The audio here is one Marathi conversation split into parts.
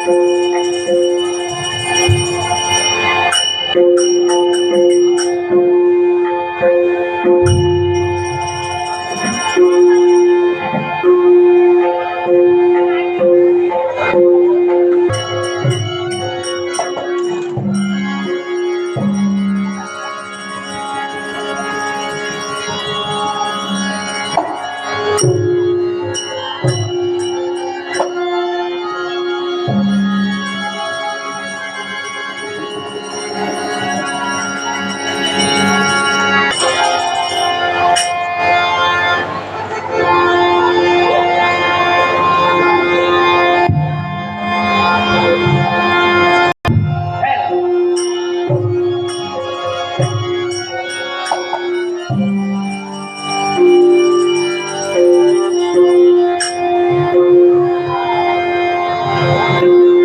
Thank you.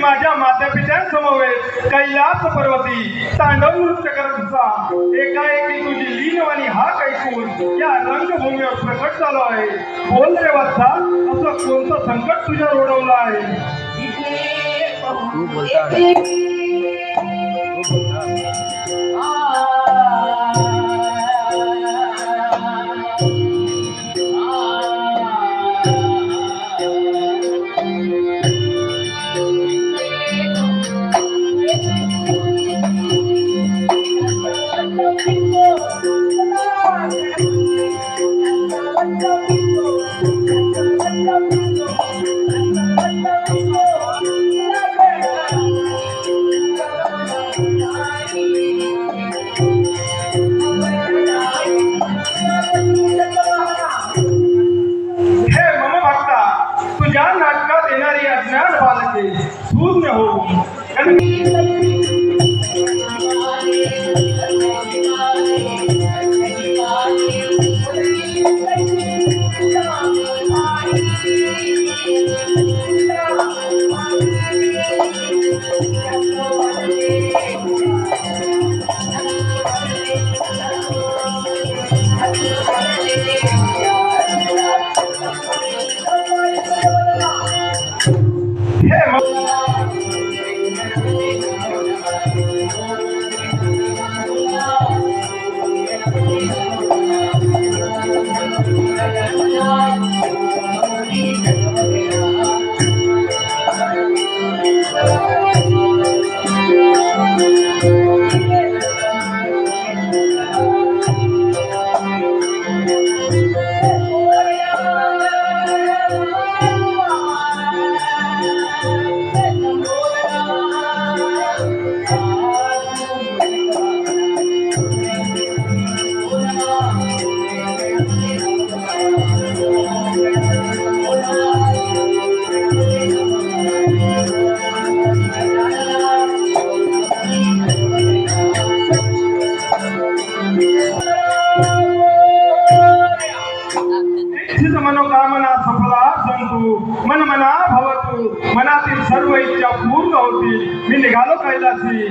माझ्या मातापित्यांसमवेत कैलास पर्वती तांडव नृत्य करत होता. एकाएकी तुझी लीनवाणी हाक ऐकून या रंगभूमीवर प्रकट झालो आहे. बोल रे वत्सा, असं कोणतं संकट तुझ्या ओढवलं आहे? तू बोलता है, तू बोलता शून्य हो. मनोकामना सफला संतु मन मना भवतु. मनातील सर्व इच्छा पूर्ण होतील. मी निघालो कैलासी.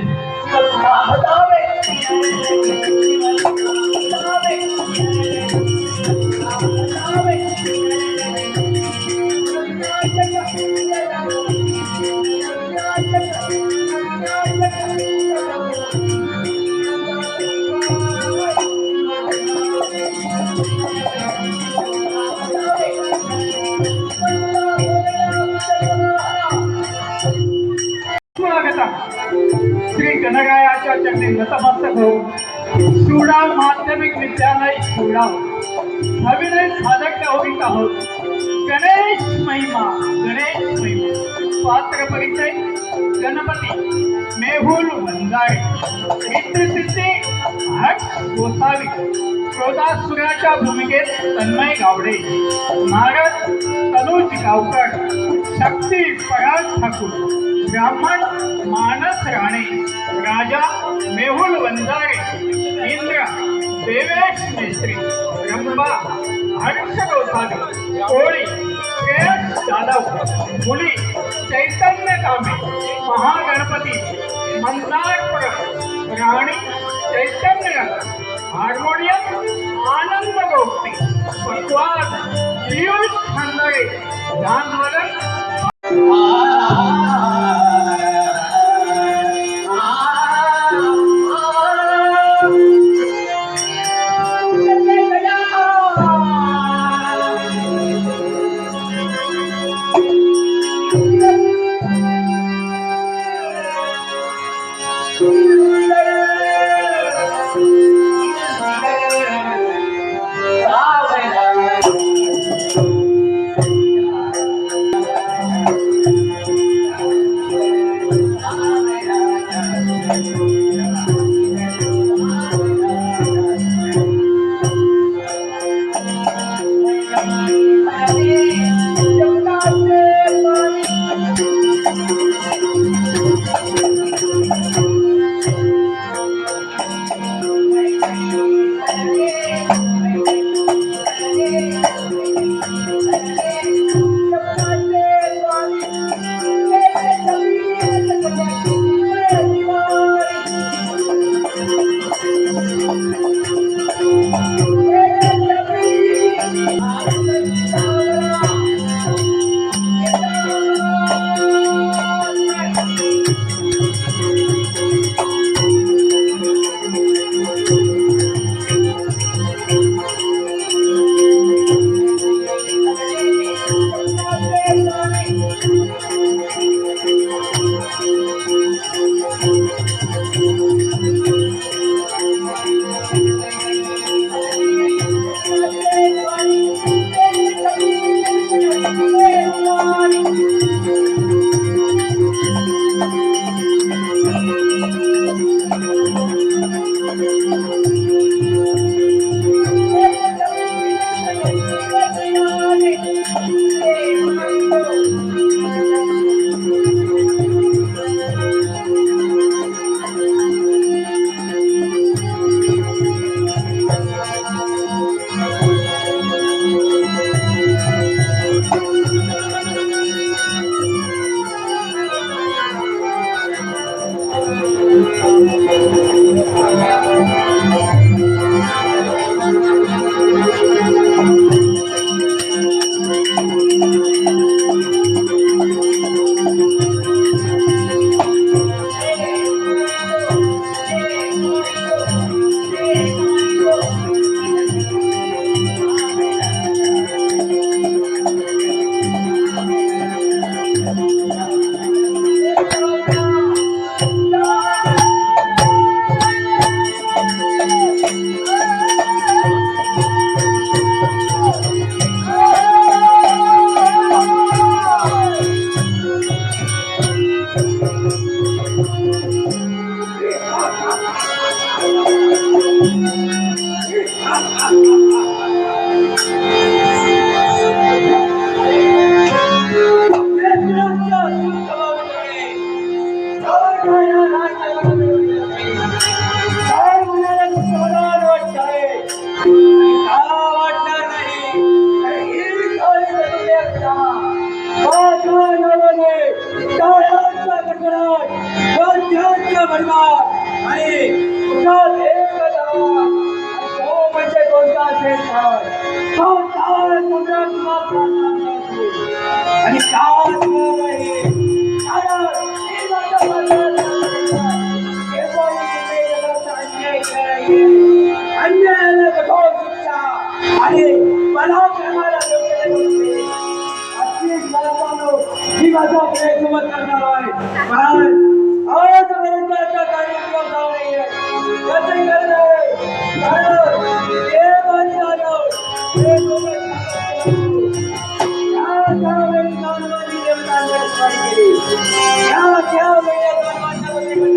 श्री गणरायाच्या चरणी नतमस्तक हो. शिवराम माध्यमिक विद्यालय शिवराम अभिनय साधक होईत आहोत. गणेश महिमा, गणेश महिमा. पात्र परिचय गणपती मेहुल वंजाळे, मित्रसिद्धी हट गोसावी, क्रोधासुराच्या भूमिकेत तन्मय गावडे, नारद तनुज गावकर, शक्ती पराग ठाकूर, ब्राह्मण मानस राणे, राजा मेहुल वंजारे, इंद्र देवेश मिस्त्री, रंभा हर्ष गोसावी, कोळी श्रेयस जाधव, मुली चैतन्य कामे, महागणपती मंदारपुर, राणी चैतन्य, हार्मोनियम आनंद गोष्टी, पक्वाद पियुष खंदरे, जानवलन आणि अन्यायाला कठोर शिक्षा आणि पराक्रमाला योग्य नसते. अशीच माणसानो ही माझा प्रयत्न करणार आहे. कारण आजपर्यंत याचा कार्यक्रम झाला नाहीये. याचं कारण आहे कारण देव आणि दानव हे दोघं त्यावेळी दानवांनी देवतांना स्मरण केली. त्यावेळी दानवांच्यामध्ये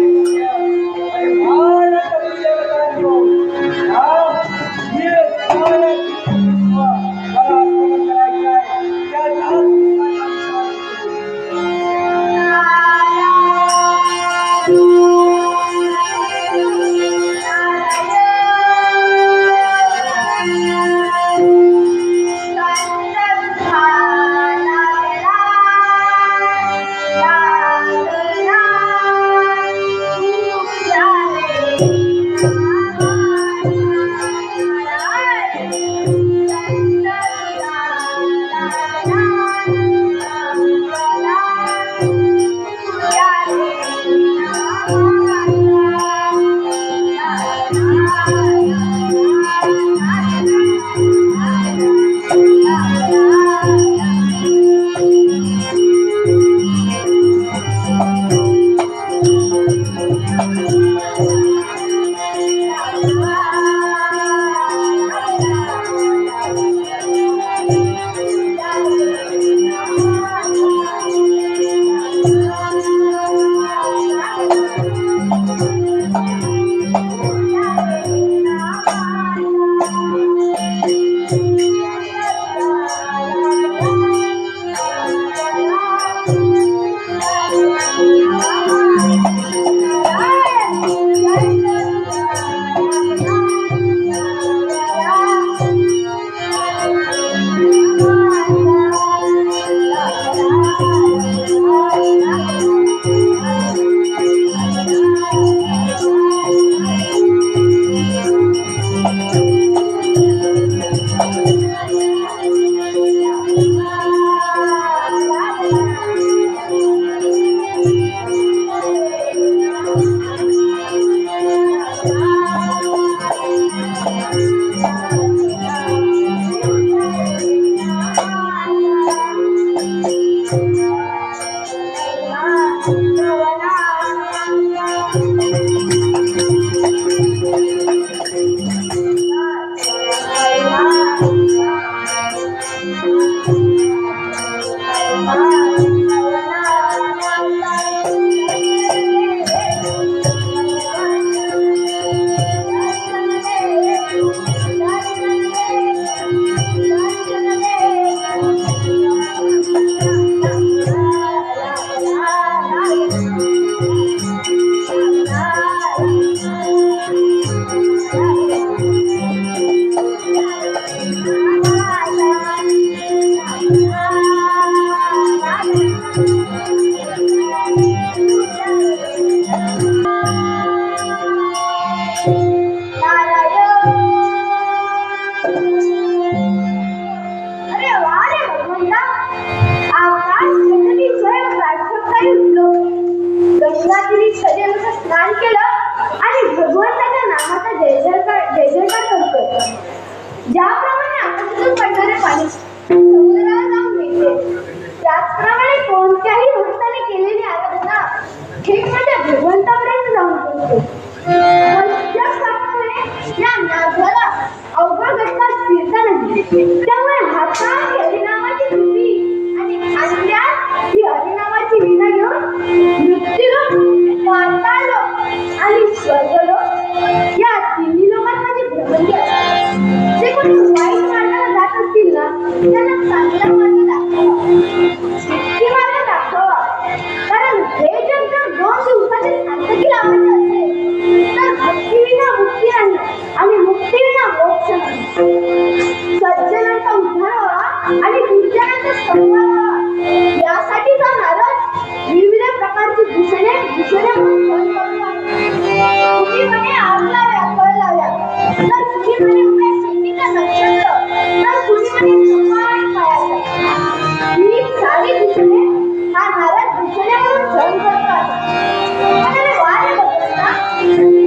स्नान केलं आणि भगवंताच्या नामाचा जय जयकार करतोय. ज्याप्रमाणे आकाशातून पडणारे पाणी समुद्राला जाऊन मिळते, त्याचप्रमाणे कोणत्याही भक्ताने केलेली आराधना थेट माझ्या भगवंतापर्यंत जाऊन पोहोचते. या नागाला अवघड घटना स्थिरता नाही, त्यामुळे हातात हरिनामाची कृती आणि अंड्यात ही हरिनामाची वीणा घेऊन मृत्यूलोक, पाताळलोक आणि स्वर्गलोक या तिन्ही लोकांमध्ये भ्रमण केलं. सज्जनांचा उद्धार व्हावा आणि दुर्जनांचा संहार व्हावा यासाठीचा नारद विविध प्रकारची दूषणे म्हणून सहन करतो आहे. कुणी म्हणे आग लाव्या कळ लाव्या, तर कुणी म्हणे उभ्या शेतीचं नक्षत्र, तर कुणी म्हणे सपाट पायाचं. ही सारी दूषणे हा नारद दूषणे म्हणून सहन करतो आहे. आणि वारे बघता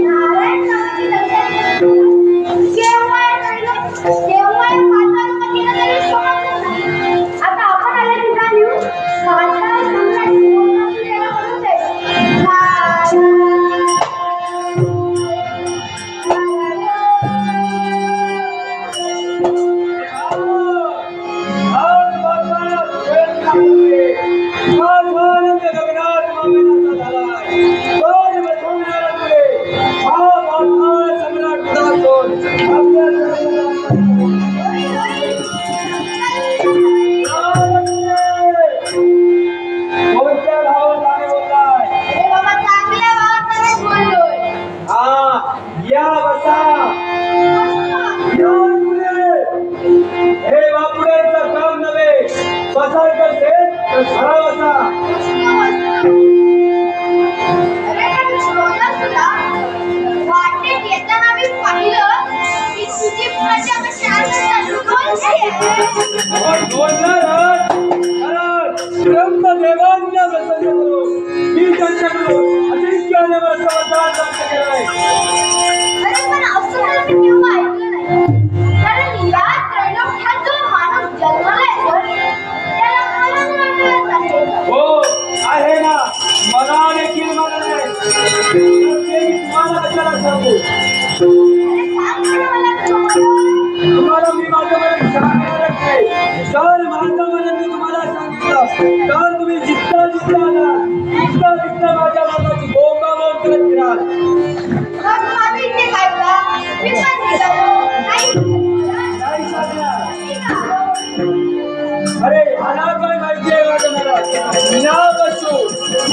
नारायण नावाची लग्न केव्हा पाताळपतीला तरी समजत नाही. आता आपण आले ठिकाणी पाताळ सम्राट देवाला म्हणून वाटेत येताना मी पाहिलं की तुझी प्रजा कशी आनंदाने ब्रह्मदेवांना प्रसन्न करून मी त्यांच्याकडून अजिंक्याने समाधान प्राप्त केलं आहे. अरे पण असं तर मी केव्हा ऐकलं नाही. कारण या त्रैलोक्यात जो माणूस जन्माला येतो त्याला मरण वाटत आहे. हो आहे ना, मला देखील मरण आहे. तुम्हाला कशाला सांगू? अरे सांग बरं मला तुम्हाला मी माझं मरण सांगणारच नाही. जर माझं मरण मी तुम्हाला सांगितलं तर तुम्ही जितका जितका माझ्या मनाची बोंबाबोंब करत फिराल. मग माझं इथे काय का? मी पण निघालो. नाही सांगणार. अरे ह्याला काय माहिती आहे वाटत मला? ना बसू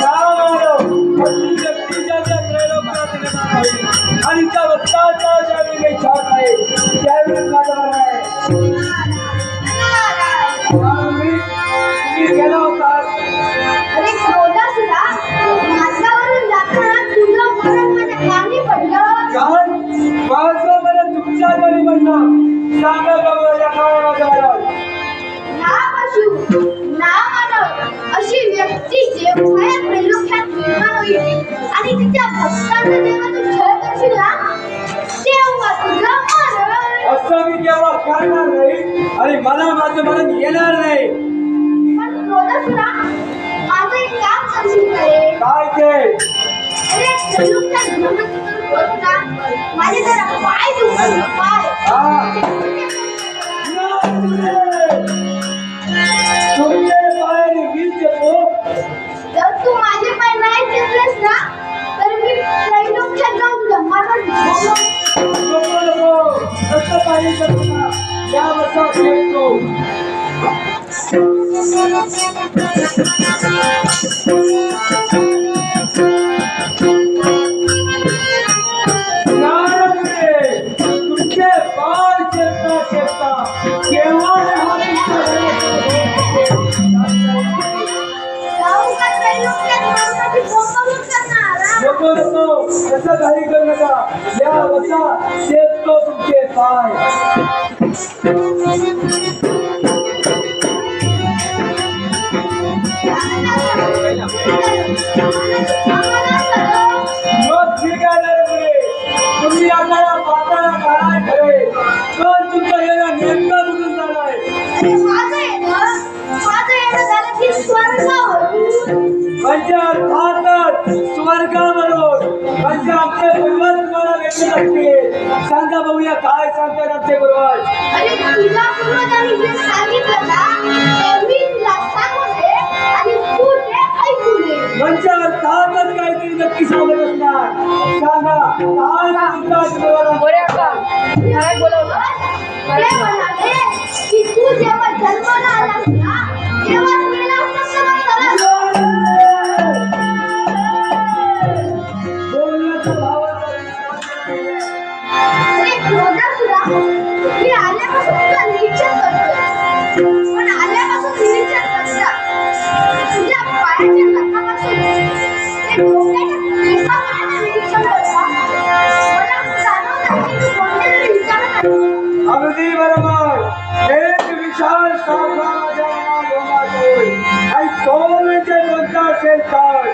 ना मानव अशी व्यक्ती ज्याच्या त्रैलोक्यात निर्माण होईल आणि त्या वक्ताचा ज्यावेळी काही छाप आहे त्यावेळी माझा मरण आहे. तुम्ही गेला होता. अरे क्रोधासुरा, माझ्यावरून जाताना तुझं मरण माझ्या कानी पडलं. काय माझं मरण तुमच्या घरी पडलं? सांगा बघा या काय माझं मरण? ना पशु ना मानव अशी व्यक्ती जेव्हा या त्रैलोक्यात निर्माण होईल आणि तिच्या भक्तांचा जेव्हा तू छळ करशील ना तेव्हा तुझं मरण. असं मी तेव्हा करणार नाही आणि मला माझं मरण येणार नाही. पण क्रोधासुरा, माझं एक काम करशील का रे? काय ते? अरे त्रैलोक्यात भ्रमण होत ना, माझे जरा पाय देऊ का? पाय. तुमचे पायाने मी देतो. जर तू माझे पाय नाही चेपलेस ना तर मी त्रैलोक्यात जाऊन जमावर नको नको असं काही करू नका. या वर्षा खेळतो. तुमचे पाय चेपता चेपता केव्हा जाऊ का त्रैलोक्यात माणसाची बोंबाबोंब करणार? नको नको असं काही करू नका. या वर्षा चेपतो तुमचे पाय. मग ठीक आहे रे. तुम्ही आम्हाला पाताळा काढाय खरे पण तुमचा येणं नेमका बुडून झालाय. माझं येणं झालं की स्वर्गावरून. म्हणजे अर्थातच स्वर्गावरून. म्हणजे आमचे पूर्वज तुम्हाला भेटले असतील. सांगा बघूया काय सांगतात आमचे पूर्वज. अरे तुझ्या पूर्वजांनी जे सांगितलं ना ते मी तुला सांगू दे आणि तू ते ऐकू दे. म्हणजे अर्थातच काहीतरी नक्की सांगत असणार. सांगा काय सांगतात ते म्हणाले की तू जेव्हा जन्माला आलास ना तेव्हा तुला असं समजलं. बोलण्याचा भाव अरे क्रोधासुरा, मी आले आल्यापासून तुझं निरीक्षण करतोय. पण आल्यापासून निरीक्षण करता तुझ्या पायाच्या नखापासून ते डोक्याच्या केसापर्यंत निरीक्षण करता मला जाणवलं की तू कोणत्यातरी विचारात आहेस. अगदी बरोबर. एक विशाल शाखा माझ्या मनात उमटली. आणि तो म्हणजे कोणता असेल तर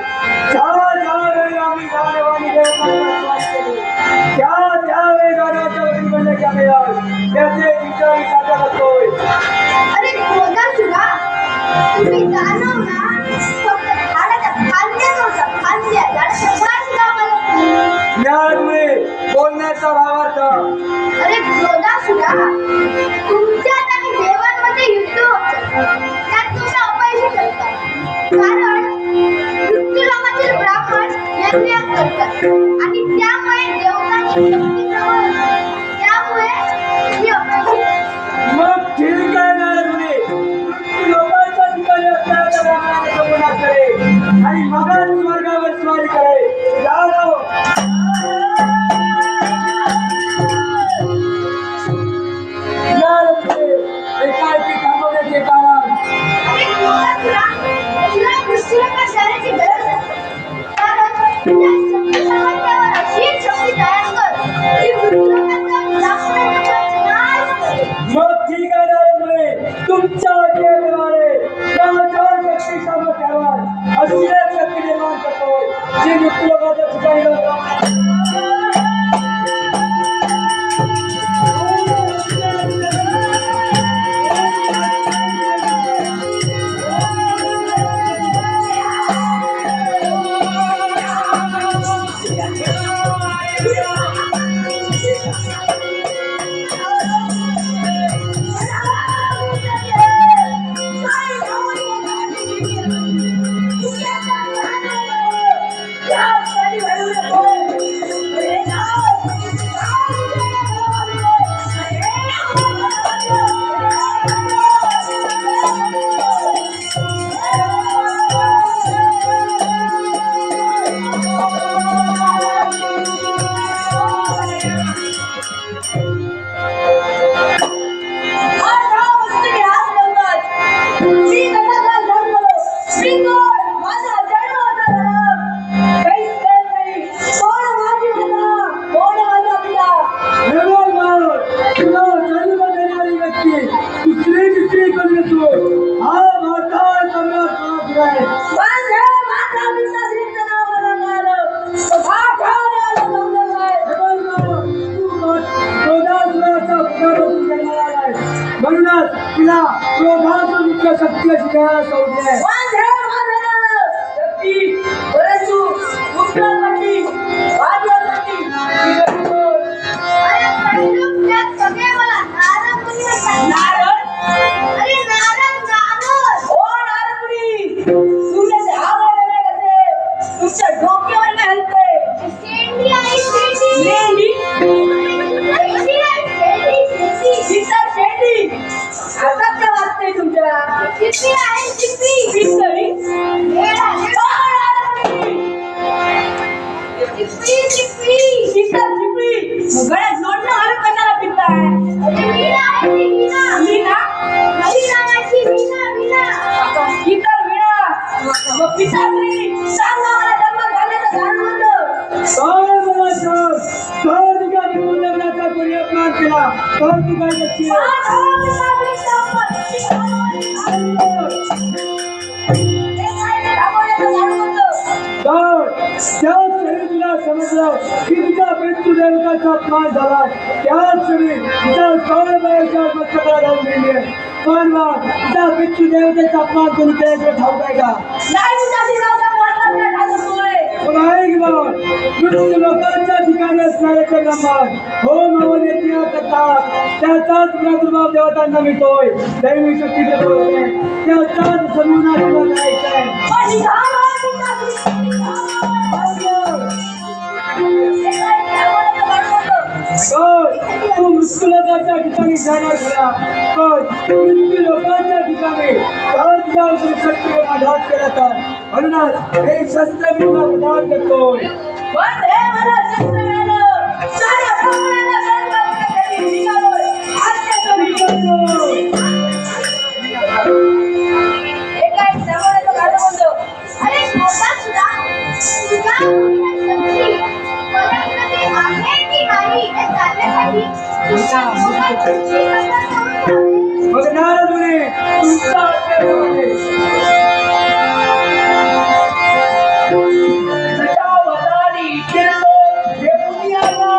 ज्यावेळी आम्ही गाढवाने देवतांना श्वास केले त्यावेळी गाढवाच्या वडील केले त्याचे विचार साध्य करतोय. अरे क्रोधासुरा, तुम्ही दानव ना, फक्त झाडाच्या फांद्या नव्हत्या, फांद्या झाडाच्या फांद्या आम्हाला. ज्ञानमुळे बोलण्याचा भावार्थ. अरे क्रोधासुरा, तुमच्यात आणि देवांमध्ये युद्ध होतं, त्यात तुम्ही अपयशी ठरता. कारण मृत्यूलोकातील ब्राह्मण यज्ञ करतात आणि त्यामुळे देवतांची शक्ती प्रबळ होते. त्यामुळे तुम्ही अपयशी ठरता. मग ठीक आहे ना मुले, लोकांच्या ठिकाणी असणाऱ्या ब्राह्मणाने संबोधन करे आणि मगच स्वर्गावर स्वारी करे. जाणो एकाएकी थांबवण्याचे कारण. अरे क्रोधासुरा, तुला मृत्यूलोकात जाण्याची गरज नाही. कारण तुझ्या शक्ती सामर्थ्यावर अशी शक्ती तयार कर की मृत्यूलोकात जाऊन ब्राह्मणाचा नाश करेल. मग ठीक आहे ना मुले, तुमच्या आज्ञेप्रमाणे त्या शक्ती सामर्थ्यावर अशी एक शक्ती निर्माण करतोय जी मृत्यूलोकाच्या ठिकाणी जाऊन म्हणूनच तिला क्रोधाचं मुख्य शक्ती अशी घ्यायला सोडले. अरे पंडित, त्यात सगळे मला नारद मुनी म्हणतात. अरे नारद, नारद. शेंडी आई, शेंडी. शेंडी आई, शेंडी. चिप्पी आई, चिप्पी. लेडा, लेडा. चिप्पी, चिप्पी. गळ्यात जोडणं घालून कशाला पिताय? अरे वीणा आहे ती, वीणा. वीणा? नवीन नावाची वीणा, वीणा. इतर वीणा मग पिताश्री सांगा मला जन्म घालण्याचं कारण होतं. काय बोलायचं? तर तुझ्या लग्नाचा कोणी अपमान केला तर तू काय नक्की तुला समजलं की तुझ्या मृत्यूदेवताचा अपमान झाला त्याच क्षणी तुझ्या सौरभाच्या मस्तकाला जाऊन गेली. पण मग तुझ्या मृत्यूदेवतेचा अपमान कोणी केल्याचं ठाऊक आहे का? पण आहे की मग मृत्यू लोकांच्या ठिकाणी असणारे ते ब्रह्मांड होम हवन यज्ञ करतात त्याचाच प्रादुर्भाव देवतांना मिळतोय. दैवी शक्तीचे बोलते त्याचाच समूहात करायचंय. तू मृत्यू लोकांच्या ठिकाणी जाणार खरा पण मृत्यू लोकांच्या ठिकाणी शस्त्र आघात केला तर म्हणूनच हे शस्त्र मी प्रदान करतोय. मग नारद मुनी तुमचा आज्ञेप्रमाणे दशावतारी फिरलो हे दुनियाला.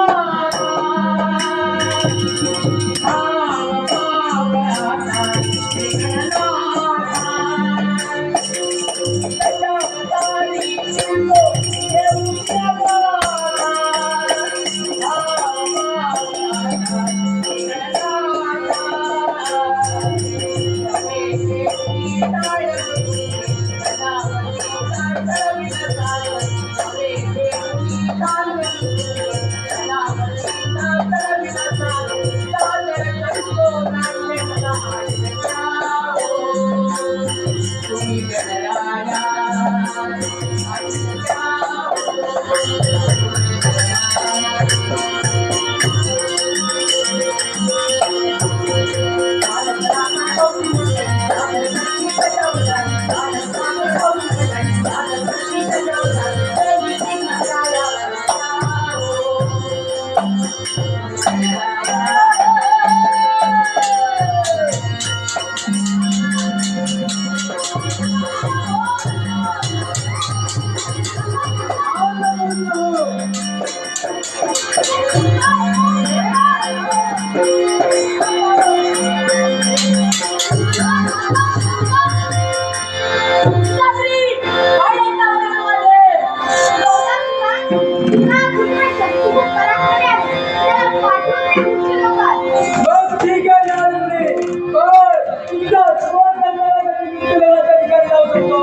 मग ठीक आहे नारद मुनी, पण तुमच्या स्वकल्याणासाठी मी तुला ठिकाणी जाऊ शकतो.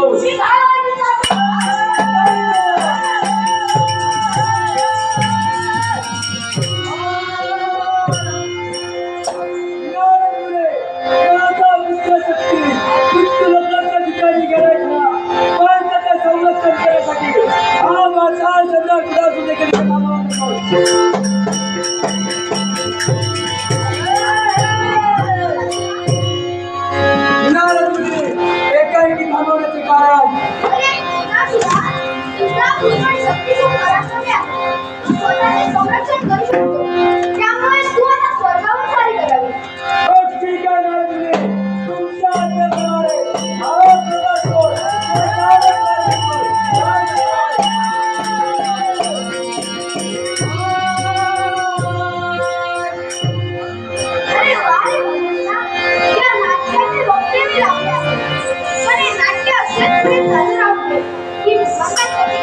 एकाएकी थांबवण्याचे कारण अरे तुझा पुष्कळ शक्तीचा पराक्रम आहे. स्वतःचे संरक्षण करू शकतो. त्यामुळे तू आता स्वर्गावर स्वारी करावी. ठीक आहे नारद मुनी, तुमच्या आज्ञेप्रमाणे आवाज सोड. अरे वा रे मुलींना, या नाट्याचे वक्ते मी लावले आहे. पण हे नाट्य असेच पुढे चालू राहू दे. ही विसंगत गती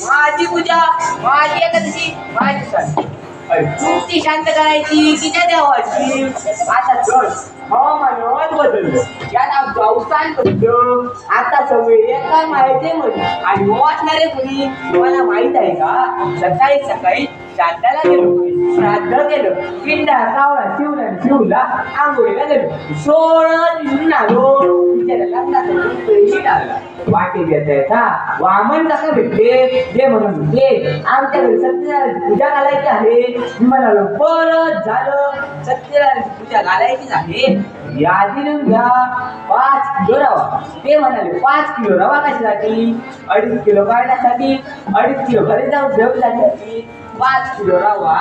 माझी पूजा, माझी एकादशी, माझी सण. तुमची शांत करायची तिच्या देवाची. आता चल हवामानात बदललं, यात आमचं अवसान पडलं. आता सगळे एका माहिती मध्ये आणि वाचणारे कोणी तुम्हाला माहित आहे का? सकाळी सकाळी श्राद्धाला गेलो, श्राद्ध केलं, पिंडा कावळा शिवला आंघोळीला गेलो, सोळं निघून आलो. तिच्या लग्नाचं दूध आला. वाटे देता वामन कसा भेटले जे म्हणून भेटले. आमच्या घरी सत्यनारायणची पूजा घालायची आहे. मी म्हणालो परत झालं, सत्यनारायणची पूजा घालायचीच आहे. यादी लिहून घ्या 5 किलो रवा. ते म्हणाले 5 किलो रवा कशासाठी? 2.5 किलो काढण्यासाठी, 2.5 किलो घरी जाऊन ठेवण्यासाठी. 5 किलो रवा,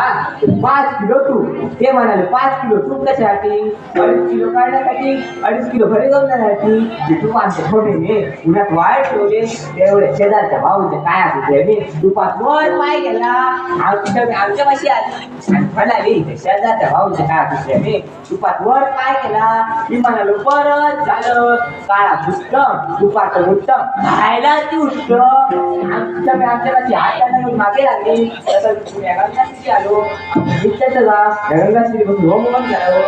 5 किलो तूप. ते म्हणाले 5 किलो तूप कशासाठी? 2.5 किलो काढण्यासाठी, 2.5 किलो घरी जाऊन जाण्यासाठी. तूप आमच्या छोटेने उन्हात वाळ ठेवले. तेवढे शेजारच्या भाऊचे काय असते मी तुपात वर पाय गेला. आमच्या पाशी आली आणि म्हणाली शेजारच्या भाऊचे काय असते मी तुपात वर पाय गेला. मी म्हणालो परत झालं. काळा उत्तम, तुपाचं उत्तम, खायला ती उत्तम. आमच्या पाशी हाताने मागे लागली. गंगाश्री आलो. गंगाश्री बसून होम झालं.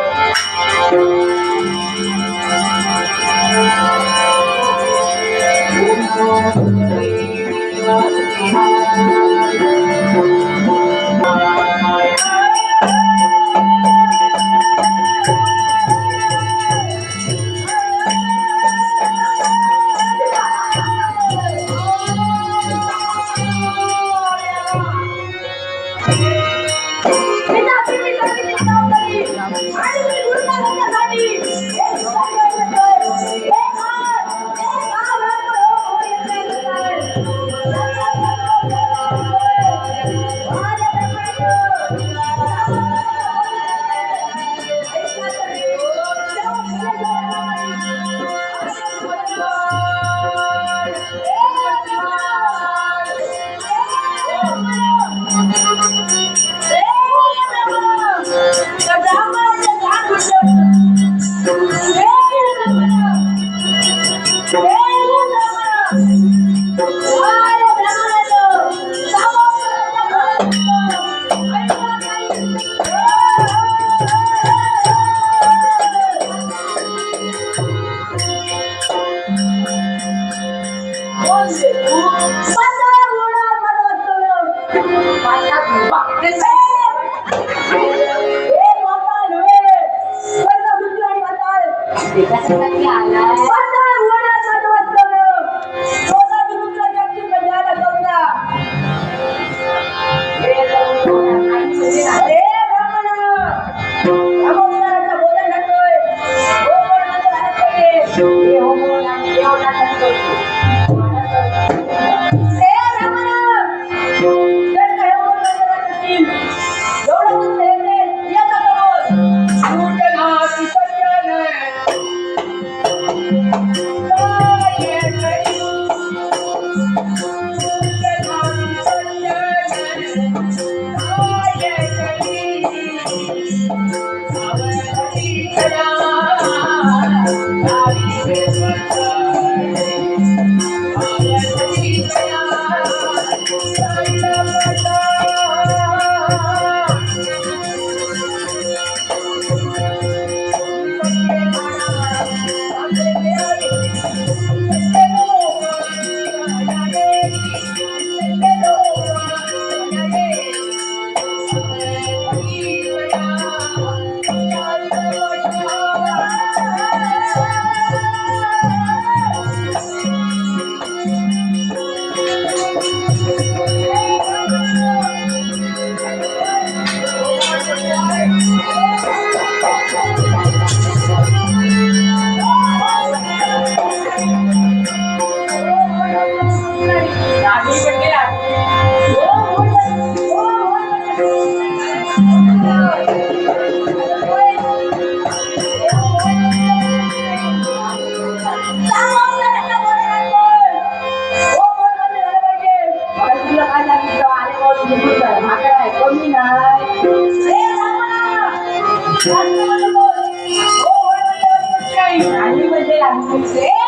लागली.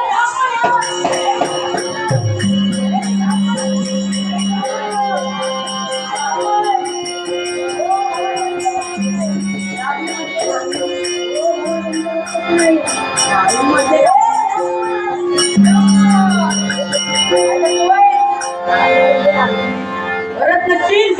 परत नसतील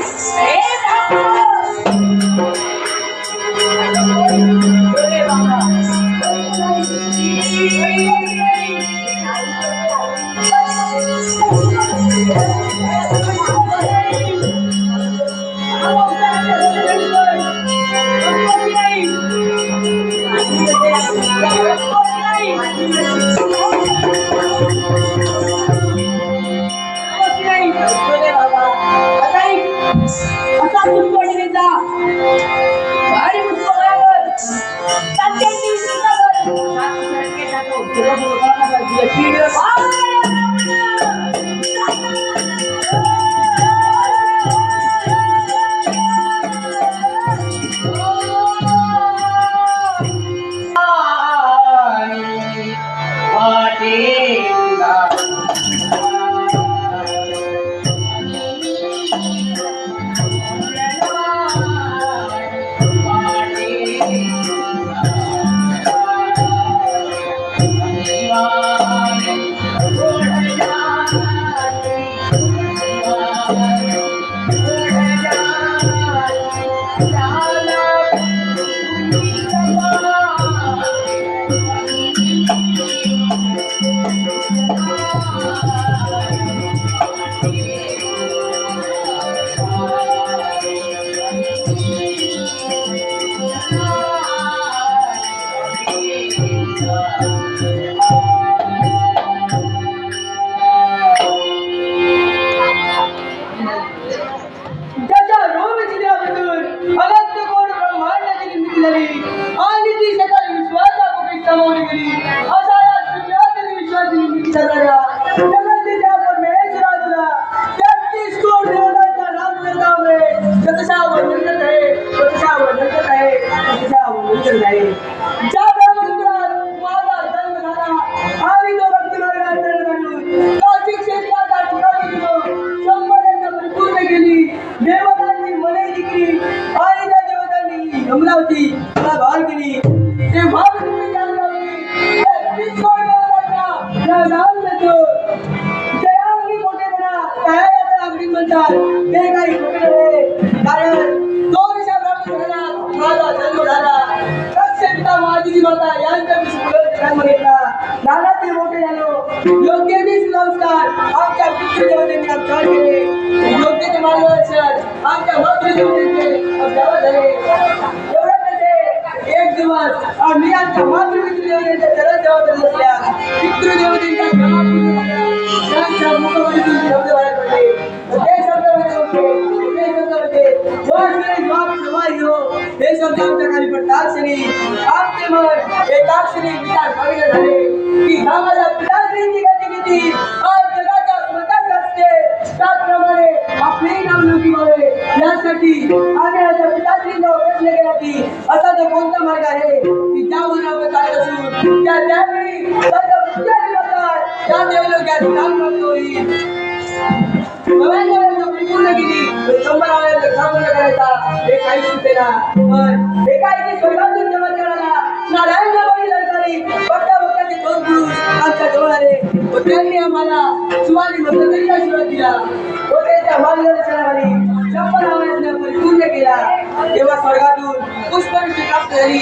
तेव्हा स्वर्गातून पुष्पवृष्टी प्राप्त झाली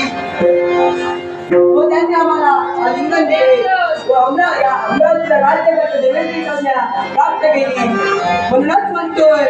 व त्यांनी आम्हाला आलिंगन दिले व अमरावतीच्या राज्याच्या देवेंद्री संज्ञा प्राप्त केली. म्हणूनच म्हणतोय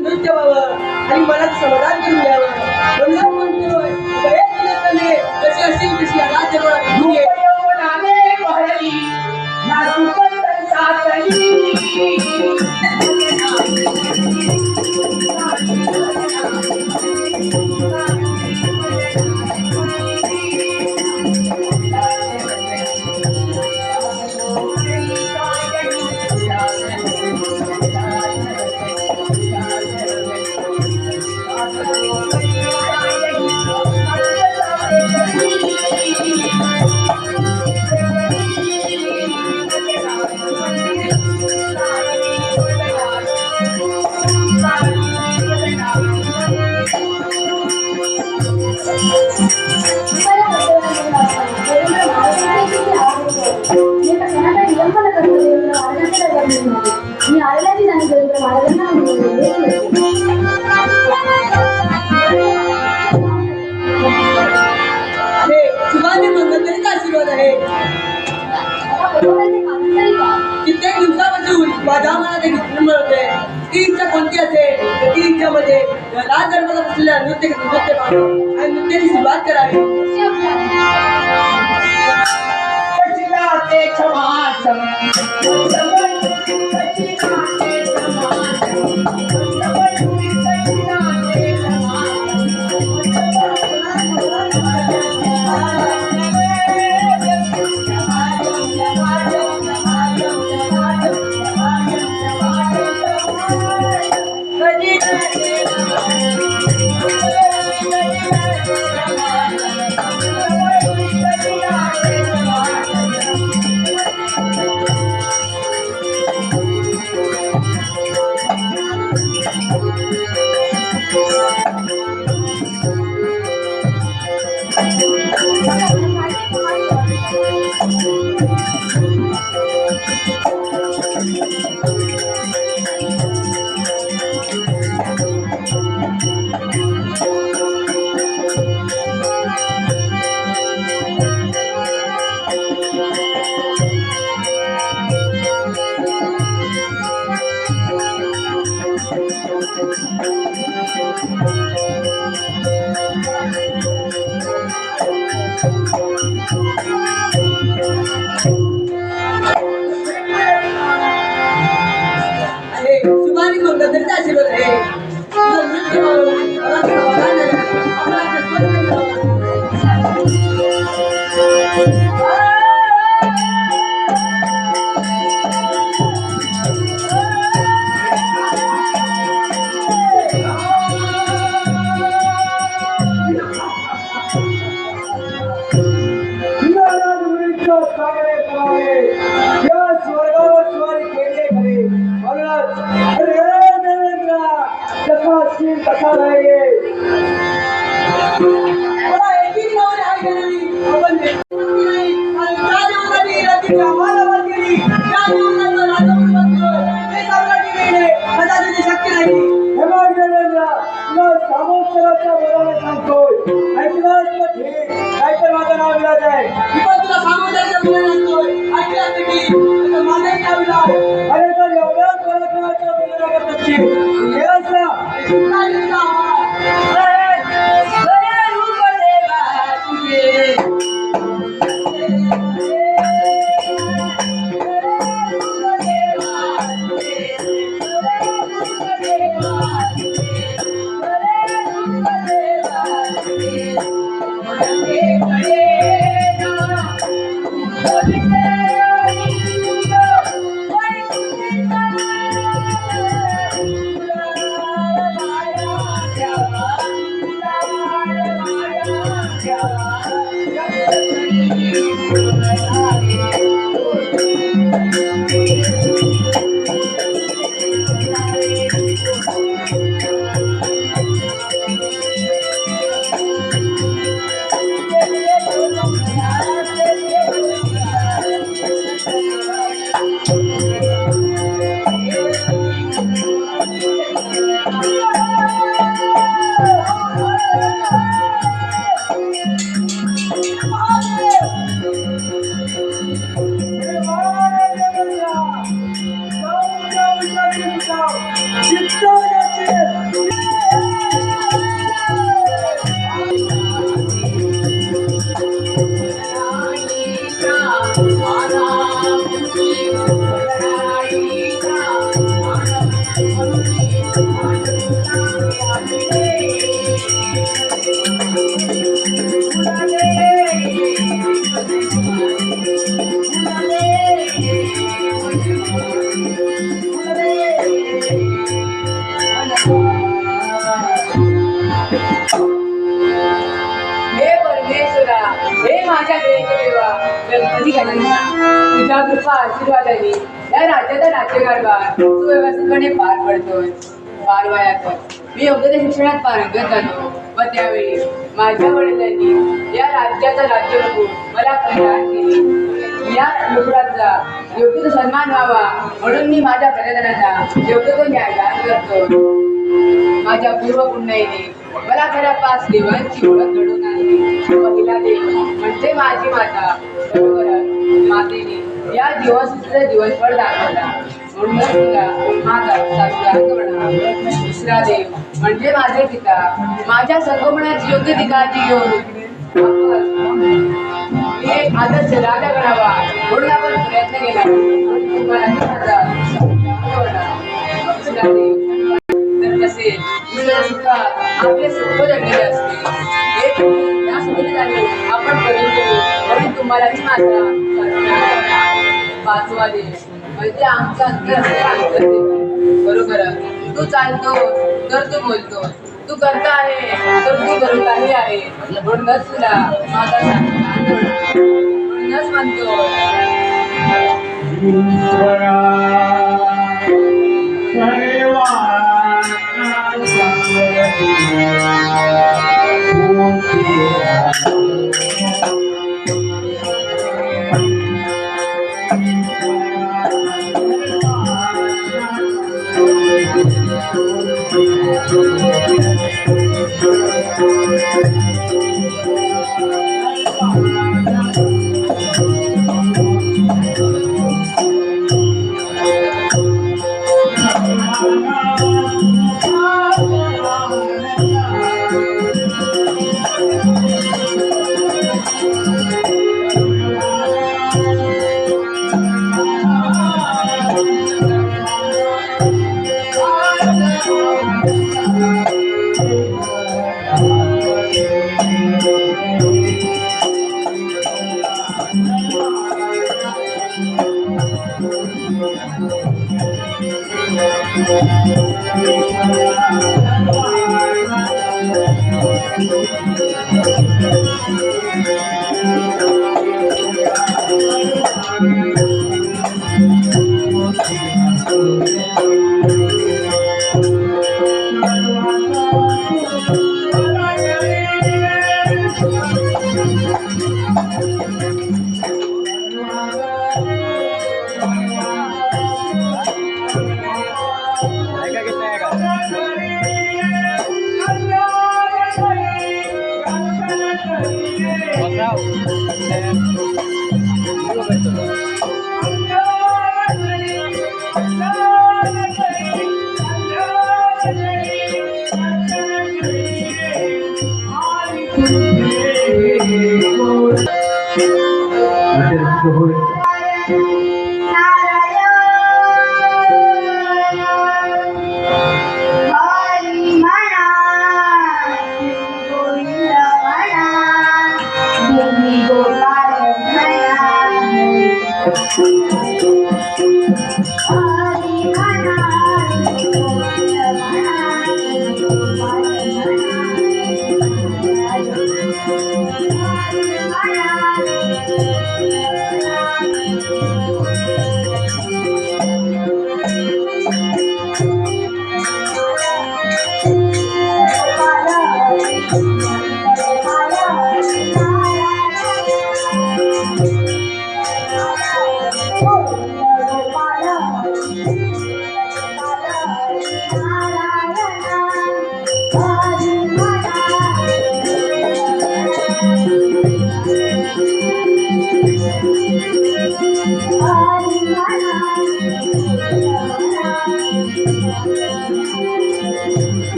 नृत्य व्हावं आणि मनात समाधान करून घ्यावं. म्हणून म्हणतोय जशी असेल तशी राज्य मी आलेल्याची त्यांनी देवेंद्र अरे शिवाजी मंगलचा आशीर्वाद आहे. कित्येक दिवसापासून माझ्या मनात एक इच्छा मिळते. ती इच्छा कोणती असेल तर ती इच्छामध्ये राज दरबारात असलेल्या नृत्य पाहावं आणि नृत्याची सुरुवात करावी. शिवाजी मंगलचा आशीर्वाद आहे. कसा राहील मला एकही नावाने हाय गेली आपण आणि राजवंतांनी रात्री आम्हाला वाटली राजवंतांना राजवंत बनतो हे साम्राज्य केले कदाचित शक्य नाही. हे बघ देवेंद्र तुला सामोपचाराच्या बोलायला सांगतोय ऐकलास तर ठीक नाहीतर माझं नाव विलास आहे. मी पण तुला सामोपचाराच्या बोलायला सांगतोय ऐकलास तर ठीक तर माझंही नाव विलास. अरे तर एवढ्याच पराक्रमाच्या बोलायला करत असशील हे असं Yeah. हे परमेश्वरा, हे माझ्या देवा गणपती गणेशा, तुझ्या कृपा आशीर्वादाने या राज्याचा राज्यकारभार सुव्यवस्थितपणे पार पडतोय. बालवयात मी योग्य त्या शिक्षणात पारंगत झालो व त्यावेळी माझ्या वडिलांनी या राज्याचा राज्य बघून मला प्रदान केले. या लुकडाचा योग्य तो सन्मान व्हावा म्हणून मी माझ्या प्रजाजनाचा योग्य तो न्यायदान करतो. माझ्या पूर्व पुण्याईने मला खऱ्या 5 देवांची ओळख घडवून आणली. पहिला देव म्हणजे माझी माता, बरोबर मातेने या दिवसचा दिवसभर दाखवला म्हणून तिला माझा सासरा म्हणा. दुसरा देव म्हणजे माझे पिता, माझ्या संगमनाची योग्य ती काळजी घेऊन मी एक आदर्श राजा घडावा म्हणून आपण प्रयत्न केला. तुम्हाला तिसरा देव तसे आपले सुख जगलेले असते. या सुविधाने आपण म्हणून तुम्हालाही माझा 5वा देव म्हणजे आमचा बरोबर. तू चालतो तर तू बोलतो, तू करता आहे तर तू करताही आहे म्हणूनच तुला माझा म्हणूनच म्हणतो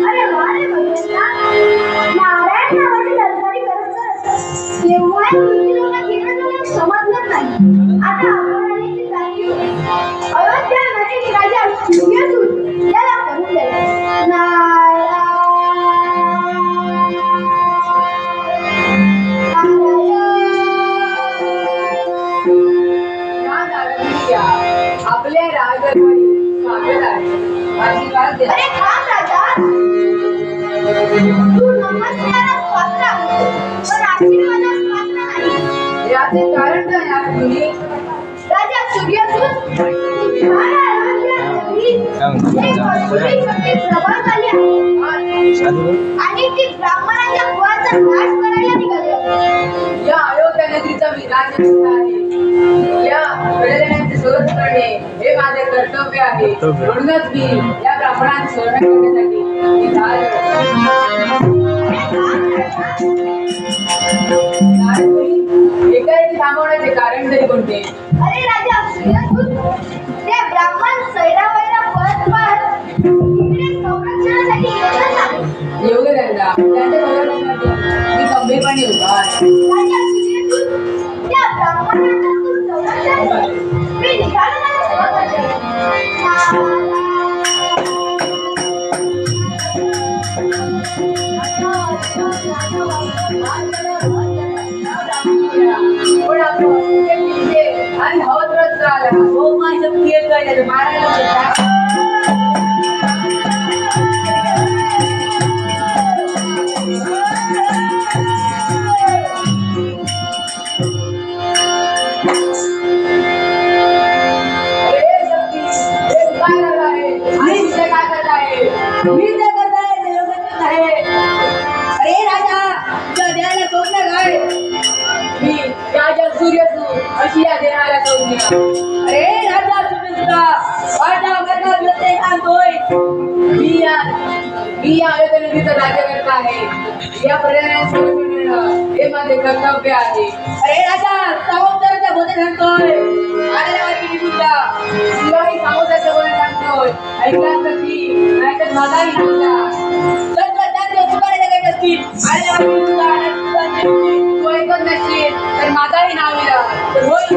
अरे वा रे भगवंता, नारायण नावाची ललकारी करत करत केव्हा तुझी लोक केलं तुला समजलं नाही. आता आपण आलेली जाणीव अयोध्या नगरीत राजा सूर्यसूत याला करून द्यायचं. नारायण आपल्या राजदरबारी स्वागत आहे. आशीर्वाद द्या. अरे थांब राजा, तू नमस्कारास पात्र आहेस, पण आशीर्वादास पात्र नाही. याचे कारण काय आहे तुम्ही? राजा सूर्यसूत, तुम्हाला अयोध्या नगरीत एक अद्भुत शक्ती प्रभात झाली आहे आणि ती ब्राह्मणांच्या कुळाचा नाश करायला निघाली आहे. या अयोध्या नगरीचा मी राजपुत्र आहे. या प्रजाजनांचे शोध करणे हे माझे कर्तव्य आहे. म्हणूनच मी या ब्राह्मणांचे शोधन करण्यासाठी इथे आलो. एकाएकी थांबवण्याचे कारण तरी कोणते? अरे राजा सूर्यसूत, ते ब्राह्मण सैरावैरा पळत पळत इकडे संरक्षणासाठी येतच आहे. येऊ दे त्यांना. त्यांच्या संरक्षणासाठी मी खंबीरपणे उभा आहे. राजा सूर्यसूत, त्या ब्राह्मणांना तू संरक्षण कर. मी निघालो मला सेवा करते. पण आपण आणि हवत रस्त आला. हो माझं प्रिय काय मारायला अशी या देणाऱ्या संज्ञा. अरे राजा सूर्यसूता, वाटा करता ते सांगतोय. मी या अयोध्या नगरीचा राज्यकर्ता आहे. या प्रजाजनांचे संरक्षण देणं हे माझे कर्तव्य आहे. अरे राजा, सावंतराच्या बोलणे सांगतोय. आलेल्या वाटी निघून जा. शिवाही सावंतराच्या बोलणे सांगतोय. ऐकलाच नक्की, नाहीतर माझाही नाहीला. त्यांचे तुकारे जगायचे असतील. आलेल्या वाटी निघून जा. तू ऐकत नसशील तर माझाही नाव येईल. तर होईल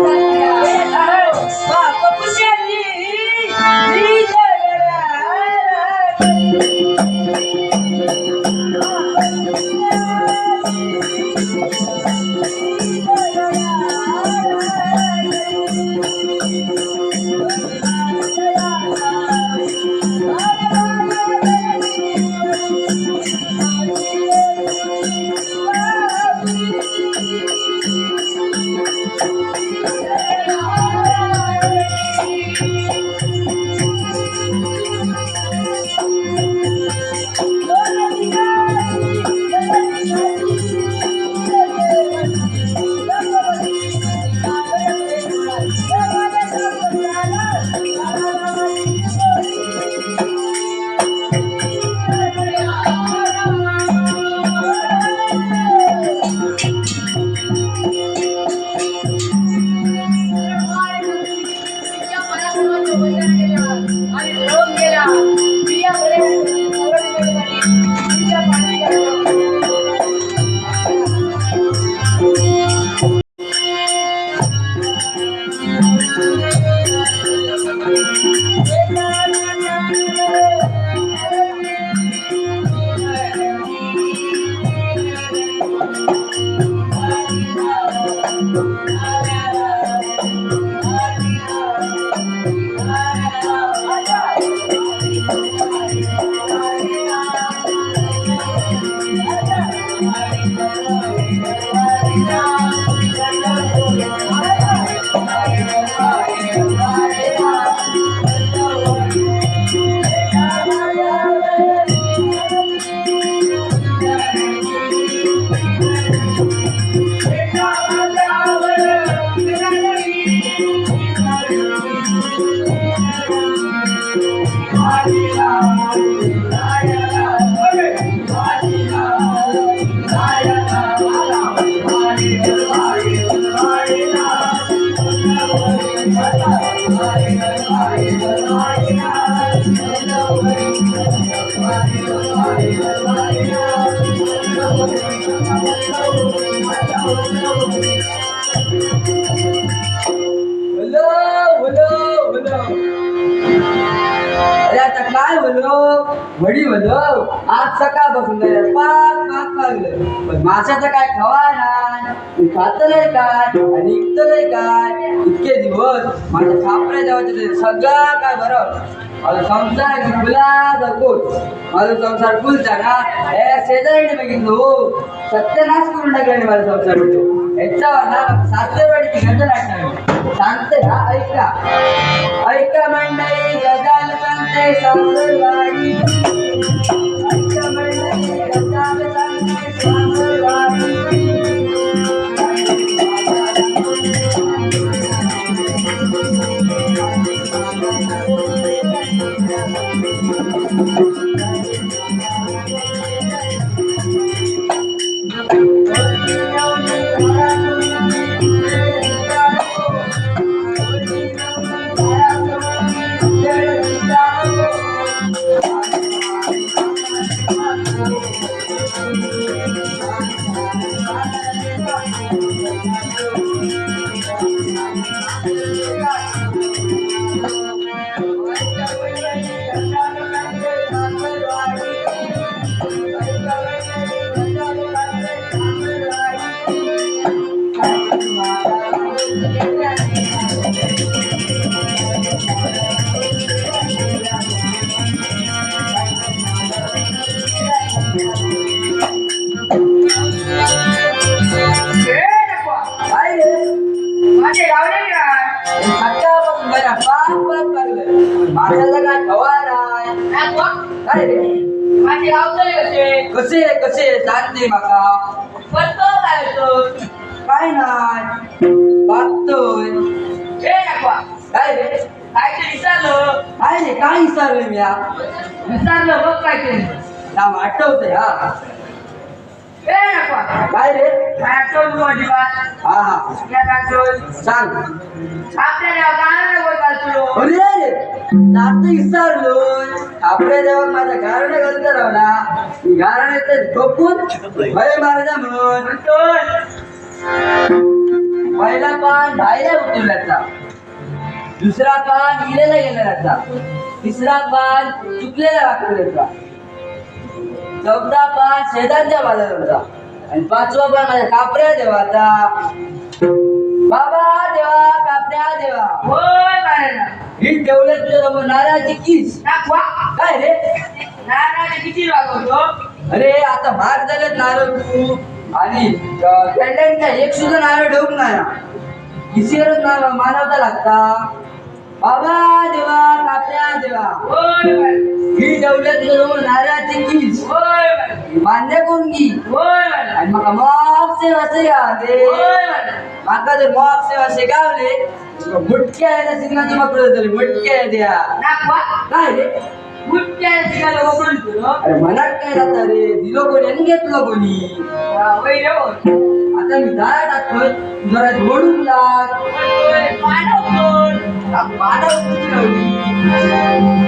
बोलो बोलो बोलो अरे आता काय बोलो वडी बोलो आज सकाळपासून पाच पाच लागले पण माशाचं काय खवा नाही खातलंय काय आणि निघतलंय काय इतके दिवस माझ्या छापऱ्या देवाचे सगळं काय बरं माझा संसार फुला जगोच माझा संसार फुलचा ना हे शेजारीने बघितलं हो सत्यानाश करून टाकल्याने माझा संसार होतो याच्यावर ना सासरवाडीची गजल आठवली सांगते हा ऐका ऐका मंडळी गजाल सांगते सासरवाडी ऐका मंडळी गजाल सांगते सासरवाडी माझे गावले सकाळपासून बरं पाच पाच लागले माशाचा काय खवा नाही काय रे माझे गावले कसे कसे कसे सांगते माका करतो काय तो काय नाही बघतोय हे नका काय रे काय ते विचारलं काय रे काय विचारलं मी विचारलं बघ काय ते नाव आठवतंय हा हे नका काय रे काय आठवलं माझी बात हा हा काय आठवलं सांग आपल्याला गाणं बोल पाहतो अरे रे नातं विचारलोय आपल्या देवात माझ्या गारणे घालत राव ना मी गारणे ते झोपून भय मारायचा म्हणून पहिला पान बाहेर उतरल्याचा दुसरा पान इलेला गेलेलाचा तिसरा पान चुकलेला वाकलेला चौथा पान शेजारच्या बाजाराचा आणि पाचवा पान माझ्या कापऱ्या देवाचा बाबा देवा कापऱ्या देवा होय बाळा ही ठेवले तुझ्या समोर नारळाची कीस नाकवा काय रे नारळाचे किती वागवतो अरे आता महाग झालेत नारळ तू आणि कॅन्डेंटचा एक सुद्धा नारळ ठेवूक नाही किसीवरच नारळ मानवता लागता बाबा देवा कापऱ्या देवा होय बाळा ही ठेवले तुझ्या समोर नारळाची कीस होय बाळा मान्य कोण की होय बाळा आणि मका मॉप सेवा शिकावले होय बाळा माका जर मॉप सेवा शिकावले मुटक्या यायला शिकण्याची मग तरी मुटक्या द्या नाकवा काय रे मुठ्या शिकायला वापरून तुला अरे मनात काय जाता रे दिलो कोणी आणि घेतलं कोणी वय रे आता मी दारा टाकतोय तू जरा जोडून लाग मानव मानव कुठे लावली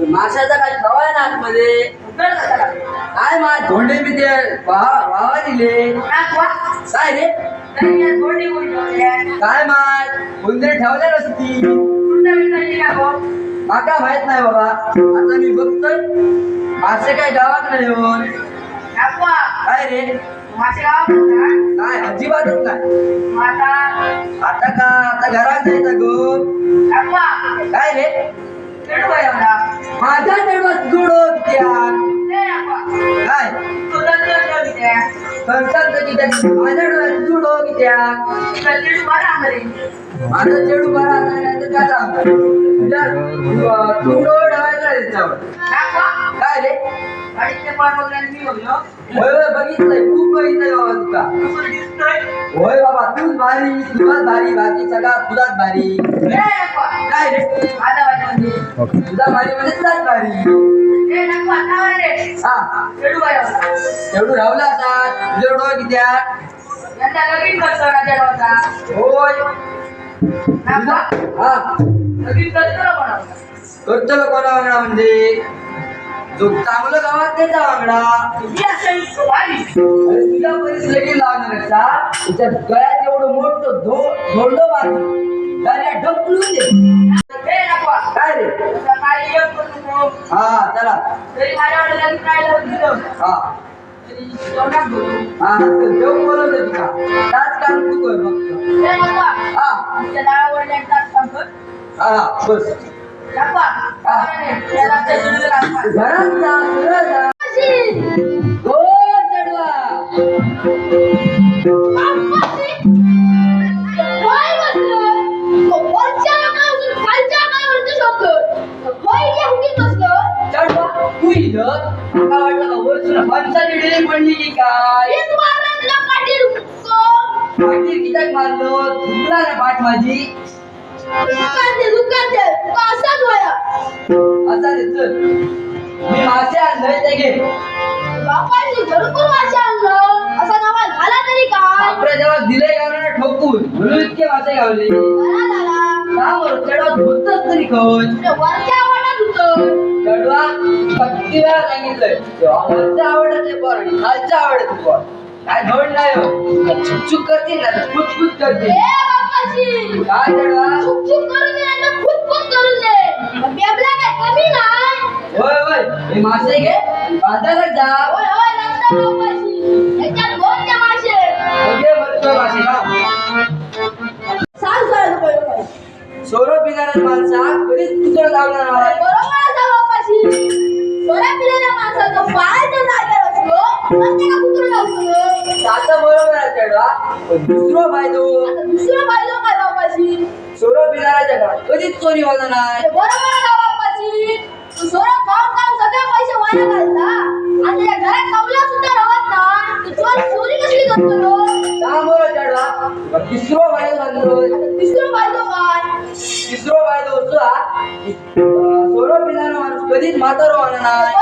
माशाचा काय खवाय ना आतमध्ये काय मा धोंडे बी ते वावा दिले काय रे काय माय कोणतरी ठेवले नसती माका माहित नाही बाबा आता मी बघतोय मासे काय गावात नाही येऊन काय रे काय अजिबातच नाही आता का आता घरात जायचं गो काय रे माझ्या निर्मात जुडो काय संसार माझ्या डोळ्यात जुडो कित्या माझा चेडू बरा नाही तर त्याचा तुझ्या जुडो ठेवायचा त्याच्यावर काय रे गाडीचे पार बघल्याने मी बघलो. होय होय बघितलंय खूप बघितलंय बाबा तुका. कसं दिसतंय? होय बाबा तूच भारी तुझाच भारी बाकी सगळा तुझाच भारी. ए नको. काय रे आता वाटलं तुझा भारी म्हणजे तुझाच भारी. ए नको आता रे. हा चढू बाय होता. एवढं राहुला आता तुझ्या डोळा किती आहे? यांना लगीन करतो ना त्या होता. होय नाका हा लगीन करतो ना कोणा. करतो कोणा वांगडा म्हणजे जो चांगलं गावात त्याचा वांगडा. मी असेल वाली. अरे तुझ्या परिस्थिती लगेच लावणार का तुझ्या गळ्यात एवढं मोठं धोंड मारली गाड्या ढकलून दे. ए नको. काय रे काही एक करू नको. हा चला तरी माझ्याकडे लगीन काय दिलं. हा तरी जेवणात बोलू. हा देव बोलवलं तुका राजकारण तू कर फक्त. ए नको. हा तुमच्या दारावर एकदाच सांगतो. हा बस नको. त्याला त्या जुडीला राखा. घरात जा सरळ जा. हो चढवा चढवा तू इथं मला वाटलं का वरसून फणसाची डिलिंग पडली की काय पाटील किती मारलं झुकला ना पाठ माझी. असा रे चल मी मासे आणलंय ते घे. आपल्या जेव्हा दिले गावला ठोकून म्हणून इतके मासे गावले. का बरं चढवा धुतच तरी खच. चढवा किती वेळा सांगितलंय वरच्या आवडत पण खालच्या आवडत पण काय धोड नाही हो. चुक करते ना पुचपुच करते. काय चढवा होय होय हे मासे घे बाजारात जा. घे वरचं मासे का सौरभ बिगारच माणसा कधीच तुझं लावणार नाही. त्याचं बरोबर आहे चढवा पण दुसरं फायदो सौरभ बिगाराच्या घरात कधीच चोरी होणार नाही. का बरं चढवा तिसरं फायदो होतो सौरभ बिगारा माणूस कधीच म्हातार होणार नाही.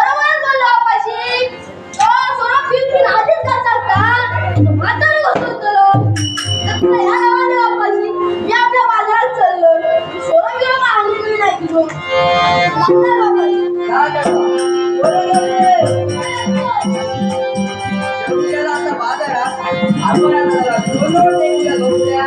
का चढवा शेवटी आता बाजारात आपण आता दोन देऊया दोघ्या.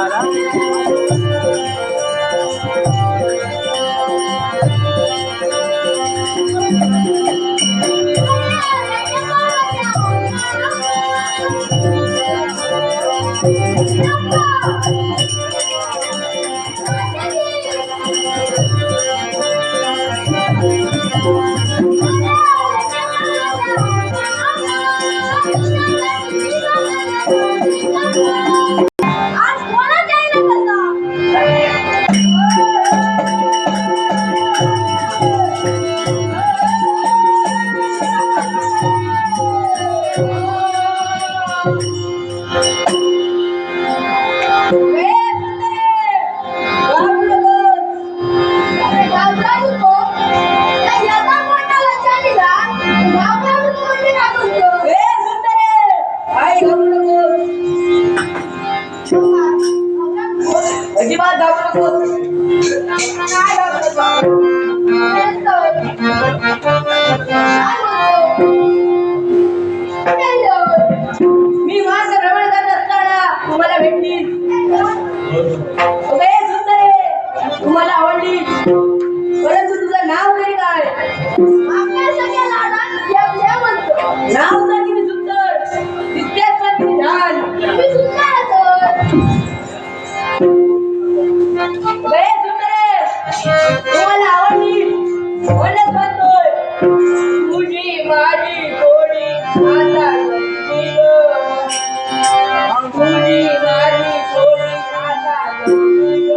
आज कोणाच आहे ना कसा? अजिबात जाऊ नको. मी माझं भ्रमण करत असताना तुम्हाला भेटली. सुंदरे तुम्हाला आवडली, परंतु तुझं नाव तरी काय? नाव तर किती सुंदर दिसतेस, पण किती छान. सुंदरे तुम्हाला आवडली म्हणूनच म्हणतोय, तुझी माझी थोडी आता गमती ग. तुझी माझी थोडी आता गमती ग.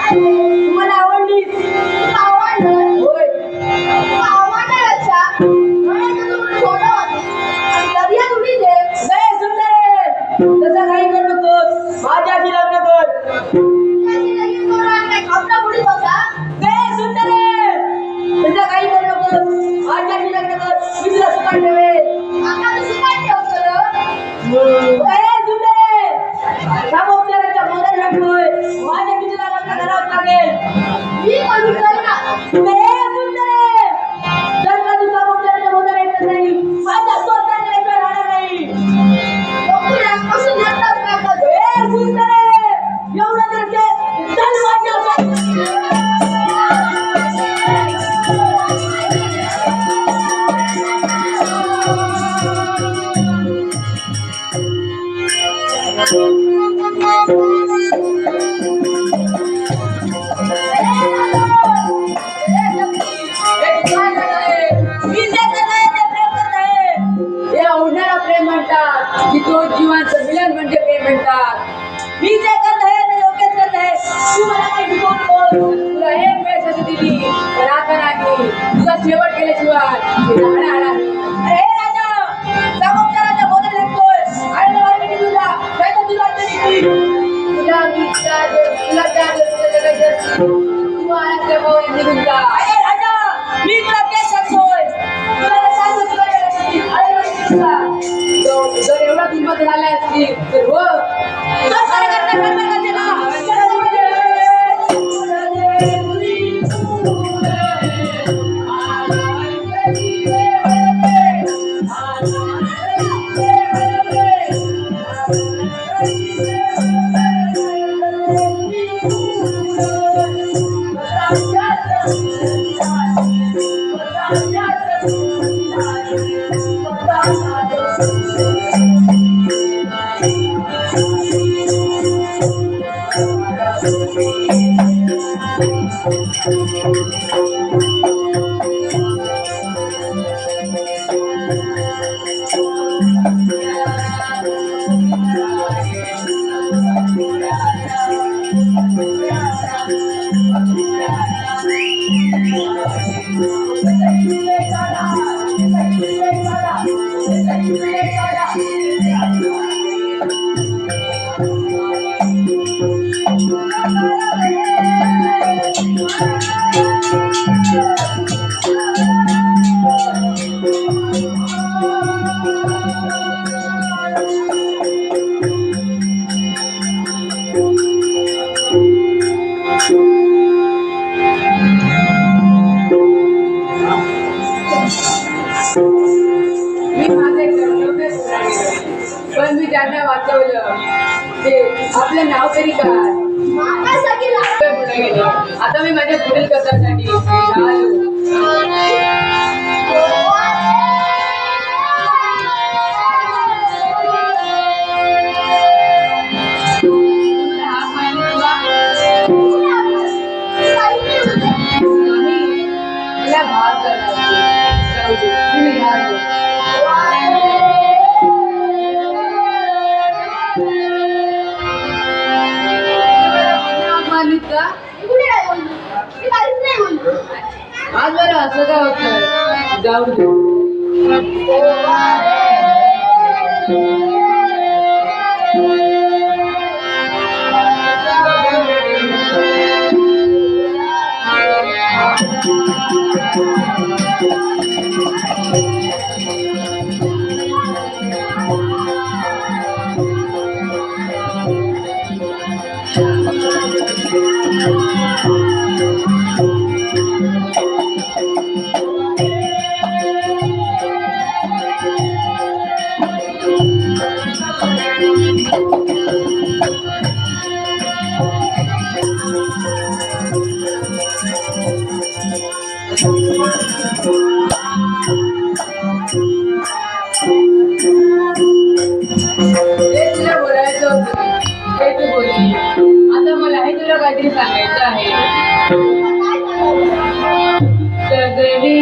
तुम्हाला आवडली? होय. तसं काही करू नकोस, माझ्याशी लग्न कर. सुंदरे तसं काही करू नकोस, माझ्याशी लग्न कर. मी तुला सुखात ठेवेन. सुंदरे सामोपचाराच्या मोदन लागतोय, माझ्याशी तुला लग्न करावं लागेल. सुंदरे जर का तू सामोपचाराच्या मोदन ऐकत नाही, माझा स्वतः राहणार नाही. सुंदरे एवढं तर चल माझ्या प्रेम म्हणतात, की तो जीवाचं मिलन म्हणजे प्रेम म्हणतात. मी जे करत आहे ते योग्यच करत आहे. तू मला काही शिकवतो, तुला एक वेळ संधी दिली, पण आता नाही. तुझा शेवट केल्याशिवाय अरे राजा सामोपचाराच्या बोलत लागतोय. आणि तुला तुला मी मी माझे कर्तव्य सोडले, पण मी ज्यांना वाचवलं ते आपलं नाव तरी काय? मागासाठी लागलं. पुढे गेले. आता मी माझ्या पुढील कथासाठी आलो. तुला हाक मारली तुला? नाही, मला भाग करायचे. जाऊ दे, मी निघालो. हाक मारलीस का? आज बरं असं काय होतं? जाऊ दे. हे तुला बोलायचं होतं, हे तू बोलली. आता मलाही तुला काहीतरी सांगायचं आहे. सगळी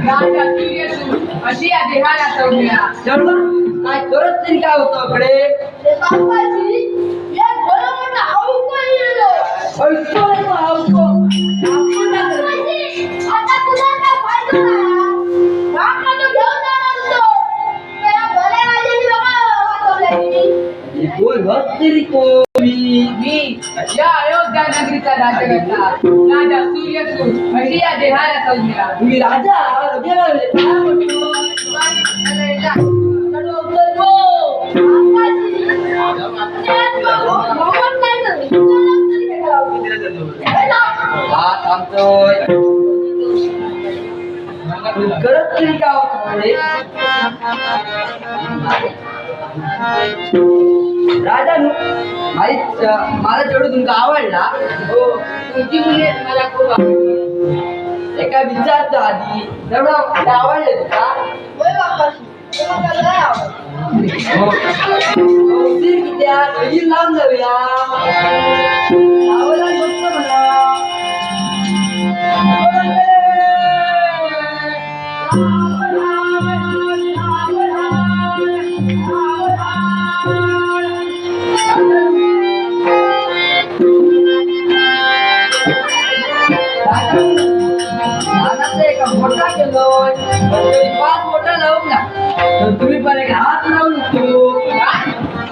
राजा सूर्यसूत अशी या देहाला संज्ञा. चढवा काय करत तरी काय होतं कडे रे बापाजी एक भलं मोठं अवकळ येलं. ऐकतो रे मग आवतो आपण काय करतो? बापाजी, आता तुला काय फायदा नाही. बापला तो घेऊन जाणार होतो. त्या भल्या राजाने बाबा वाचवलं. हे कोण होत तरी कोणी मी या अयोध्या नगरीचा राज्यकर्ता राजा सूर्यसूत अशी या देहाला संज्ञा. तुम्ही राजा गेले काय म्हणतो चढवा उतरलो बापाजी, त्यात मोहन काय झालं? तुला तरी काय करावं? हे ना. हात आमचोय करत तरी काय होतं रे राजा मला चढू तुमका आवडला हो तुमची मुले मला खूप आवडली. एका विचारतो आधी तेवढं आवडले तुका होय बापाजी, तुला काय लय आवडलं. उशीर कित्या लगीन लावून जाऊया आवडला गोष्ट म्हणा मोठा केलोय पाच मोठा लावून ना तर तुम्ही पण एक हात लावून तो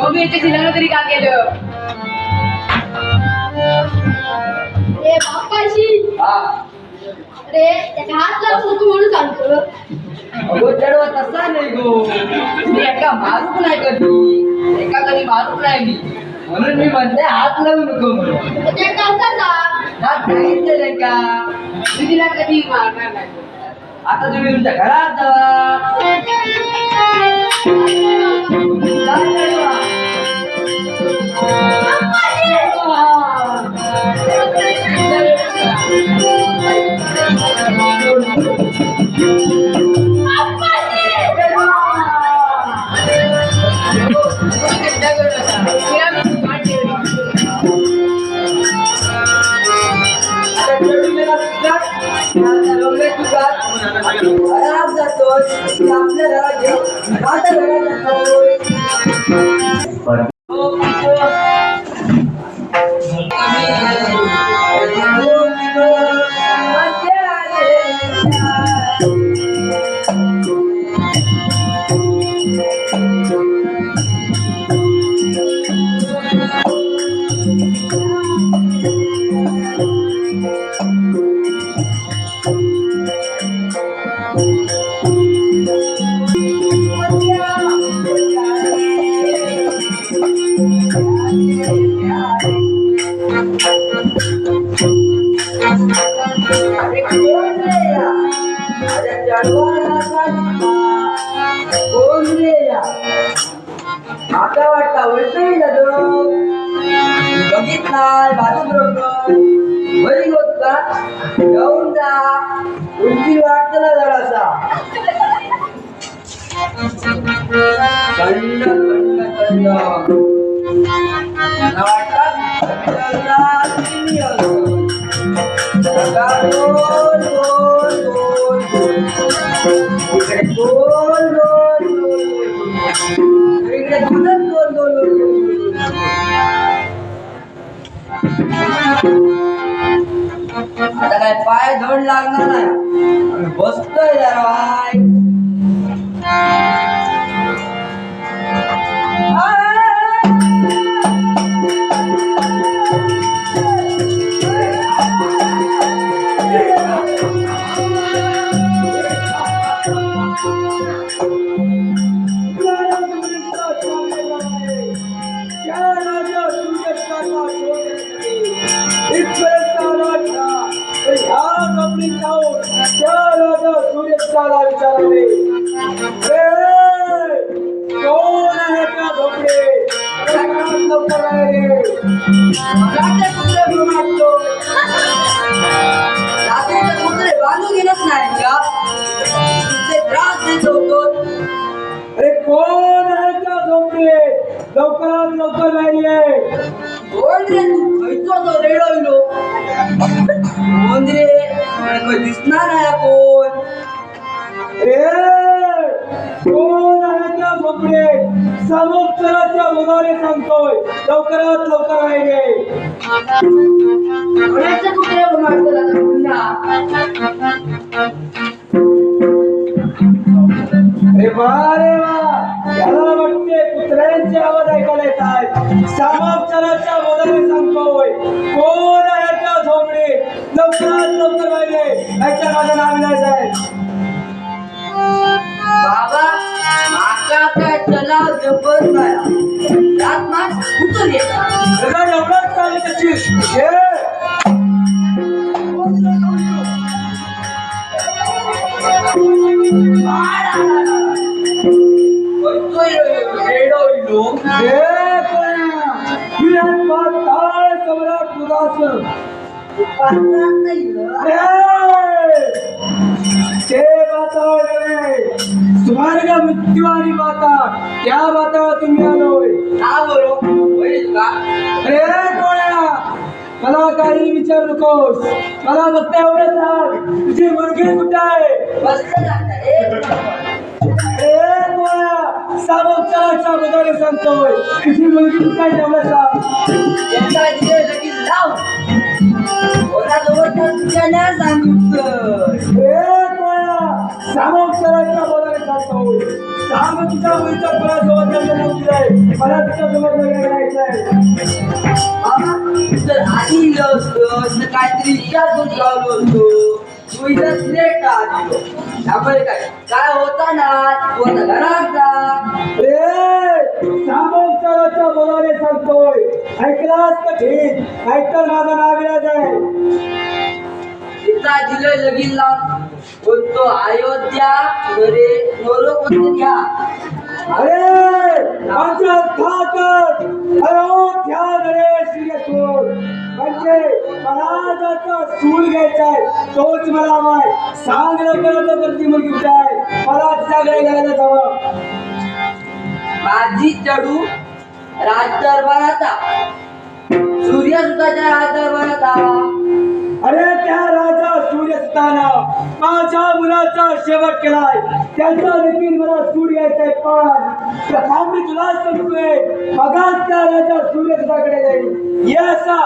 मग मी याच्याशी लग्न तरी का केलं? रे बापाजी, हा रे त्याच्या हात लागून तू म्हणून सांगतो. अगो चढवा तसा नाही गो मी एका मारूक नाही कधी एका कधी मारूक नाही मी म्हणून मी म्हणते हात लावू नको म्हणून ते कसं सांग? हात सांगितलेलं का मी तिला कधी मारणार नाही. आता तुम्ही तुमच्या घरात जावा जा चढवा. तिला मी काढले. आता चढून गेला तुझ्यात, आता रंगले तुझ्यात. घरात जातोय की आपल्या घरात घेऊन माझ्या घरात जातोय आता वाटता वळतोय बघितलाय बाजू बरोबर बरी होत का घेऊन जा उंची वाटतला जरासा थंड थंड थंड मला वाटतात गोल गोल गोल गोल इकडे गोल गोल गोल इकडे गोल गोल गोल आता काय पाय धड लागणार नाही आम्ही बसतोय जरा बांधून घेणच नाही का त्रास देत होतो अरे कोण आहे का झोपडे लवकरात लवकर नाहीये कोण रे तू खयचो तो रेडवलो कोण रे मला काही दिसणार नाही कोण सामोपचाराच्या बोलाने सांगतोय लवकरात लवकर व्हायचे. कोणाचं कुत्रे मारतो दादा पुन्हा अरे वा याला वाटते कुत्र्यांचे आवाज ऐकायला येत आहेत. सामोपचाराच्या बोलाने सांगतोय कोण आहे त्या झोपडे लवकरात लवकर व्हायचे. याच्या माझं नाव नाही साहेब. बाबा माका काय तलाव जबर नाही रात मात उतर येतात तुला एवढंच चालू त्याची स्वर्ग मृत्यू आणि माता त्या माता तुम्ही आलोय. का बरोबर होईल का अरे कोण्या मला काही विचारू नकोस. मला फक्त एवढं सांग तुझी मुलगी कुठे आहे. मस्त लागतं सामोपचाराच्या बदले सांगतोय तुझी मुलगी कुठे आहे तेवढं सांग. त्यांचा तिथे लगेच लाव कोणाजवळ तर तुझ्या नाही सांगितलं सामोपचाराच्या बदले सांगतोय सांग तुझ्या मुलीचा कोणाजवळ दिलाय. मला तिच्या जवळ राहायचंय. बाबा जर आधी असतं तर काहीतरी विचार करून लावलो असतो तू इथं सिलेक्ट आलो त्यामुळे काय होता ना तू आता घरात जा सामोपचाराच्या बोलाने सांगतोय ऐकलास तर ठीक ऐकतर माझं नाव विराज आहे. तिचा दिलं लगीन लाव बोलतो अयोध्या घरे मोरो कोणतं घ्या अरे माझ्या धाकत अयोध्या नरेश श्रीयसूर म्हणजे मला ज्याचा सूर घ्यायचाय तोच मला माय सांग लवकर करती मुलगी कुठे आहे. मला तिच्याकडे घ्यायला जावं. माझी चढू राजदरबारात सूर्य सुद्धा राजदरबारात आवा. अरे त्या राजा सूर्यस्तानं माझ्या मुलाचा शेवट केलाय. त्याचा देखील मला सूर घ्यायचाय. पण मी तुला सांगतोय मगाच त्या राजा सूर्यस्ताकडे जाईल. ये असा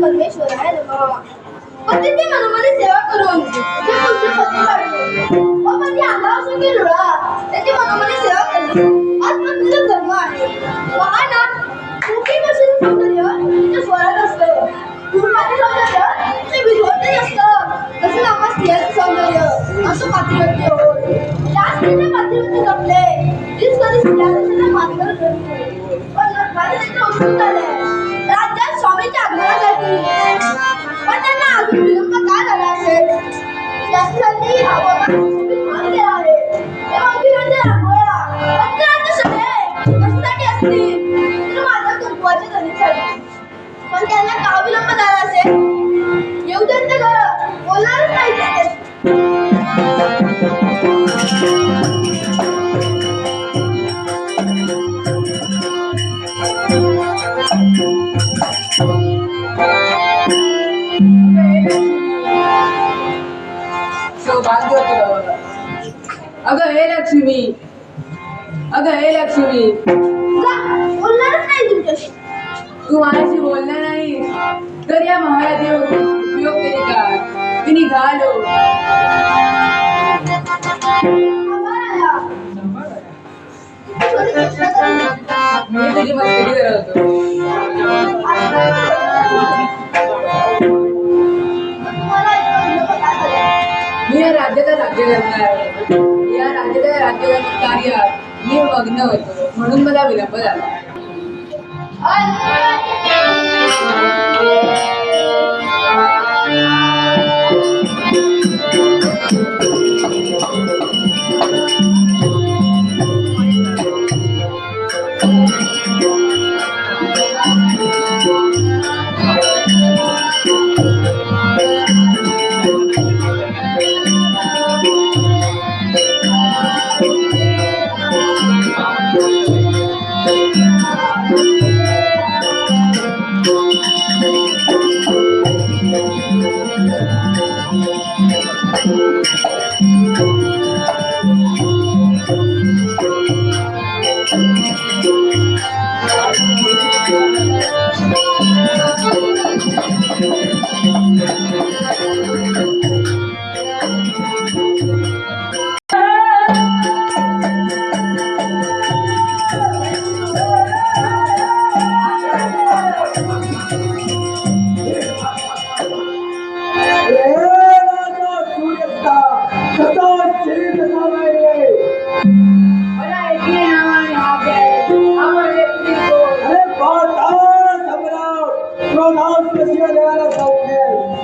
परमेश्वराय नमः. पतीची मनोमनी सेवा करून जे पुढचे पती काढले व पती अंगावर सुखी लुळा त्याची मनोमनी सेवा करणे आज पत्नीचा धर्म आहे. पहा सुखी कशी सौंदर्य तिच्या स्वरात असतं. पूर्णाचे सौंदर्य ते विधवतेच असतं. तसे आम्हा स्त्रियाचे सौंदर्य असं पातिव्रत्य होय. त्या स्त्रीने पातिव्रत्य जपले तीच कधी स्त्रिया मात्र करते. पण माझे तिथे उत्सुक झाले राज्यात स्वामीच्या आगमनासाठी. पण त्यांना अजून विलंब का झाला असेल. त्यासाठी मान केला आहे. तेव्हा विरोधी रांगोळ्या पत्रांचे सगळे कशासाठी असतील तर माझ्या कुंकवाच्या धनीसाठी. पण त्यांना का विलंब झाला असेल. येऊ त्यांचं घर बोलणारच नाही ते. हे लक्ष्मी, अगं हे लक्ष्मी, जा, बोलणारच नाही तुमच्याशी. तू माझ्याशी बोलणार नाही तर या महाराज उपयोग केली का? मी निघालो. मी तुझी मस्करी करत होतो. मी या राज्याचा राज्यकर्ता आहे. या राज्याच्या राज्यकर्ता कार्यात मी मग्न होतो म्हणून मला विलंब झाला.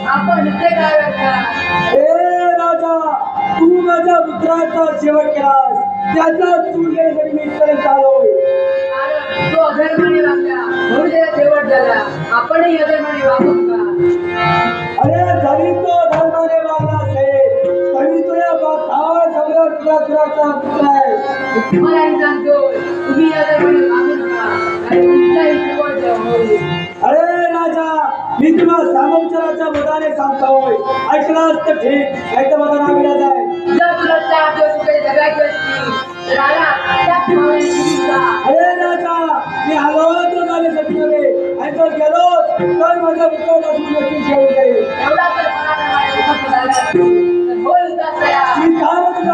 आपण इथे काय करता? तू माझ्या मित्राचा शेवट केलास, त्याचा तुझे निमित्त चालवय. तो अधर्माने वागला म्हणून त्याचा शेवट झाला. आपणही अधर्माने वागू का? अरे जरी तो धर्माने वागला असेल तरी तो या सम्राट तुझा पुत्र आहे. मलाही सांगतो तुम्ही अधर्माने वागू नका आणि तुमचाही शेवट होईल. अरे राजा, मी तुला सामंतराच्या मताने सांगतोय, ऐकलास तर ठीक, नाही तर माझा नाव विराज आहे. जर तुला 4 दिवस रुपये जगायचे असतील तर आला त्याच भावाने तुम्ही जा. अरे राजा, मी आलो तो झाले सत्य आणि जर गेलो तर माझ्या पुत्राला नक्की घेऊन जाईल. एवढा तर मनाप्रमाणे उभं झाला तर होईल दसरा. मी काय म्हणतो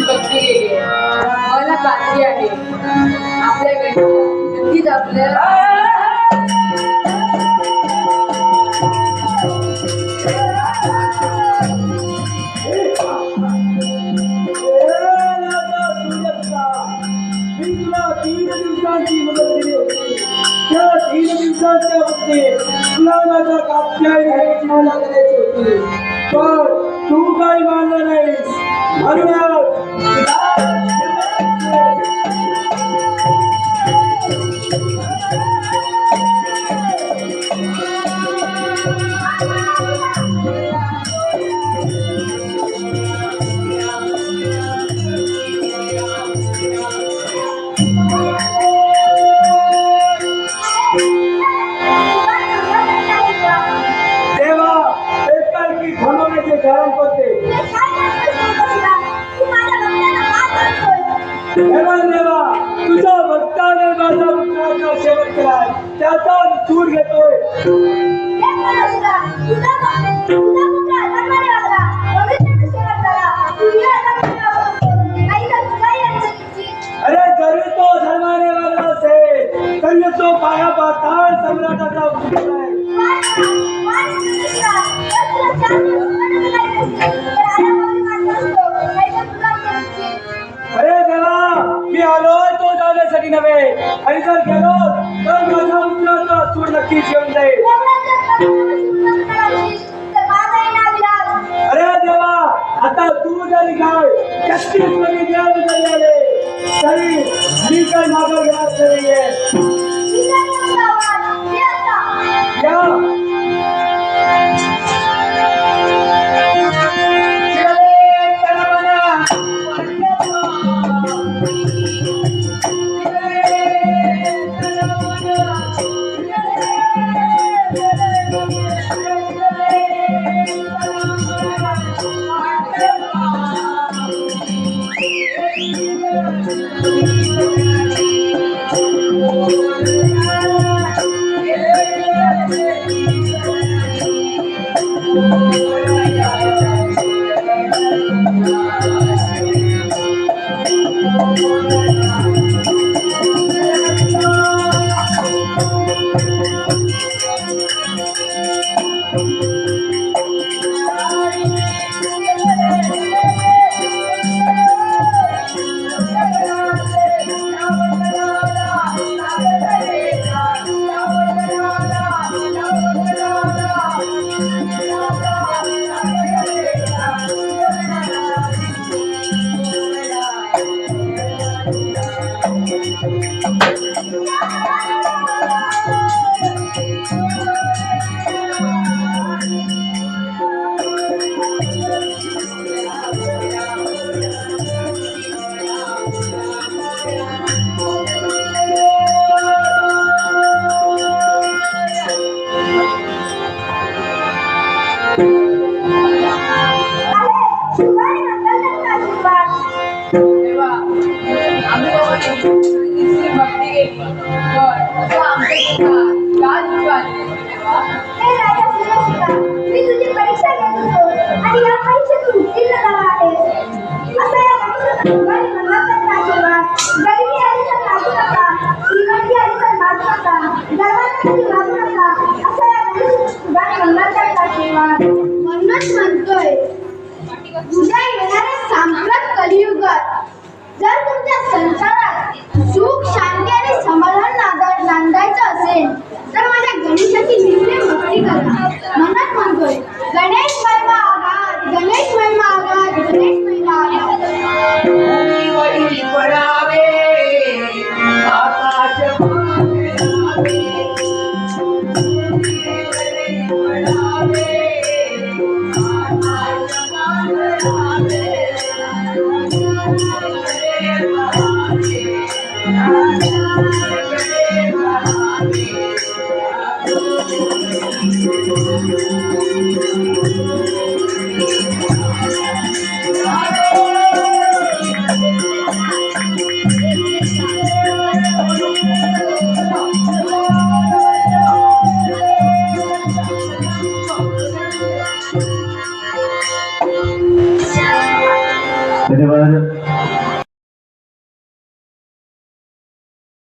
भक्ती केली मला खात्री आहे आपल्याकडे नक्कीच आपल्याला पण तू काही मानलं नाहीस देवा एकाएकी घालवण्याचे कारण कोणते देवा तुझ्या भक्ताने माझा पुत्राचा सेवन केलाय त्याचा सूर घेतोय अरे जरी तो धर्माने वागला असेल तरी तो पाया पाताळ सम्राटाचा पुत्र आहे अरे देवा मी आलोय तो जाण्यासाठी नव्हे आणि जर गेलो तर माझ्या पुत्राचा सूर नक्कीच येऊन जाईल अरे देवा आता तू जरी काय 31 मध्ये देव जरी आले तरी मी काय मागं घेणार नाहीये नुसती भक्ती केली पण असं आमच्या का दुःख आले तेव्हा हे राजा सुरेशिका, मी तुझी परीक्षा घेत होतो आणि या परीक्षेतून उत्तीर्ण झाला आहे. असं या मनुष्याचा भगवान परमात्म्याचा आशीर्वाद. गरिबी आली तर लागू नका, श्रीमंती आली तर लागू नका, गर्वांसाठी लागू नका. असं या भगवान परमात्म्याचा आशीर्वाद. म्हणूनच म्हणतोय, तुझ्या येणाऱ्या सांप्रत कलियुगात जर तुमच्या संसारात सुख, शांती आणि समाधान नांदायचं असेल तर माझ्या गणेशाची निर्मळ भक्ती करा. म्हणत म्हणतोय, गणेश महिमा आघात, गणेश महिमा आघात, गणेश महिमा आघात. वरी पडावे आकाश पडावे धन्यवाद.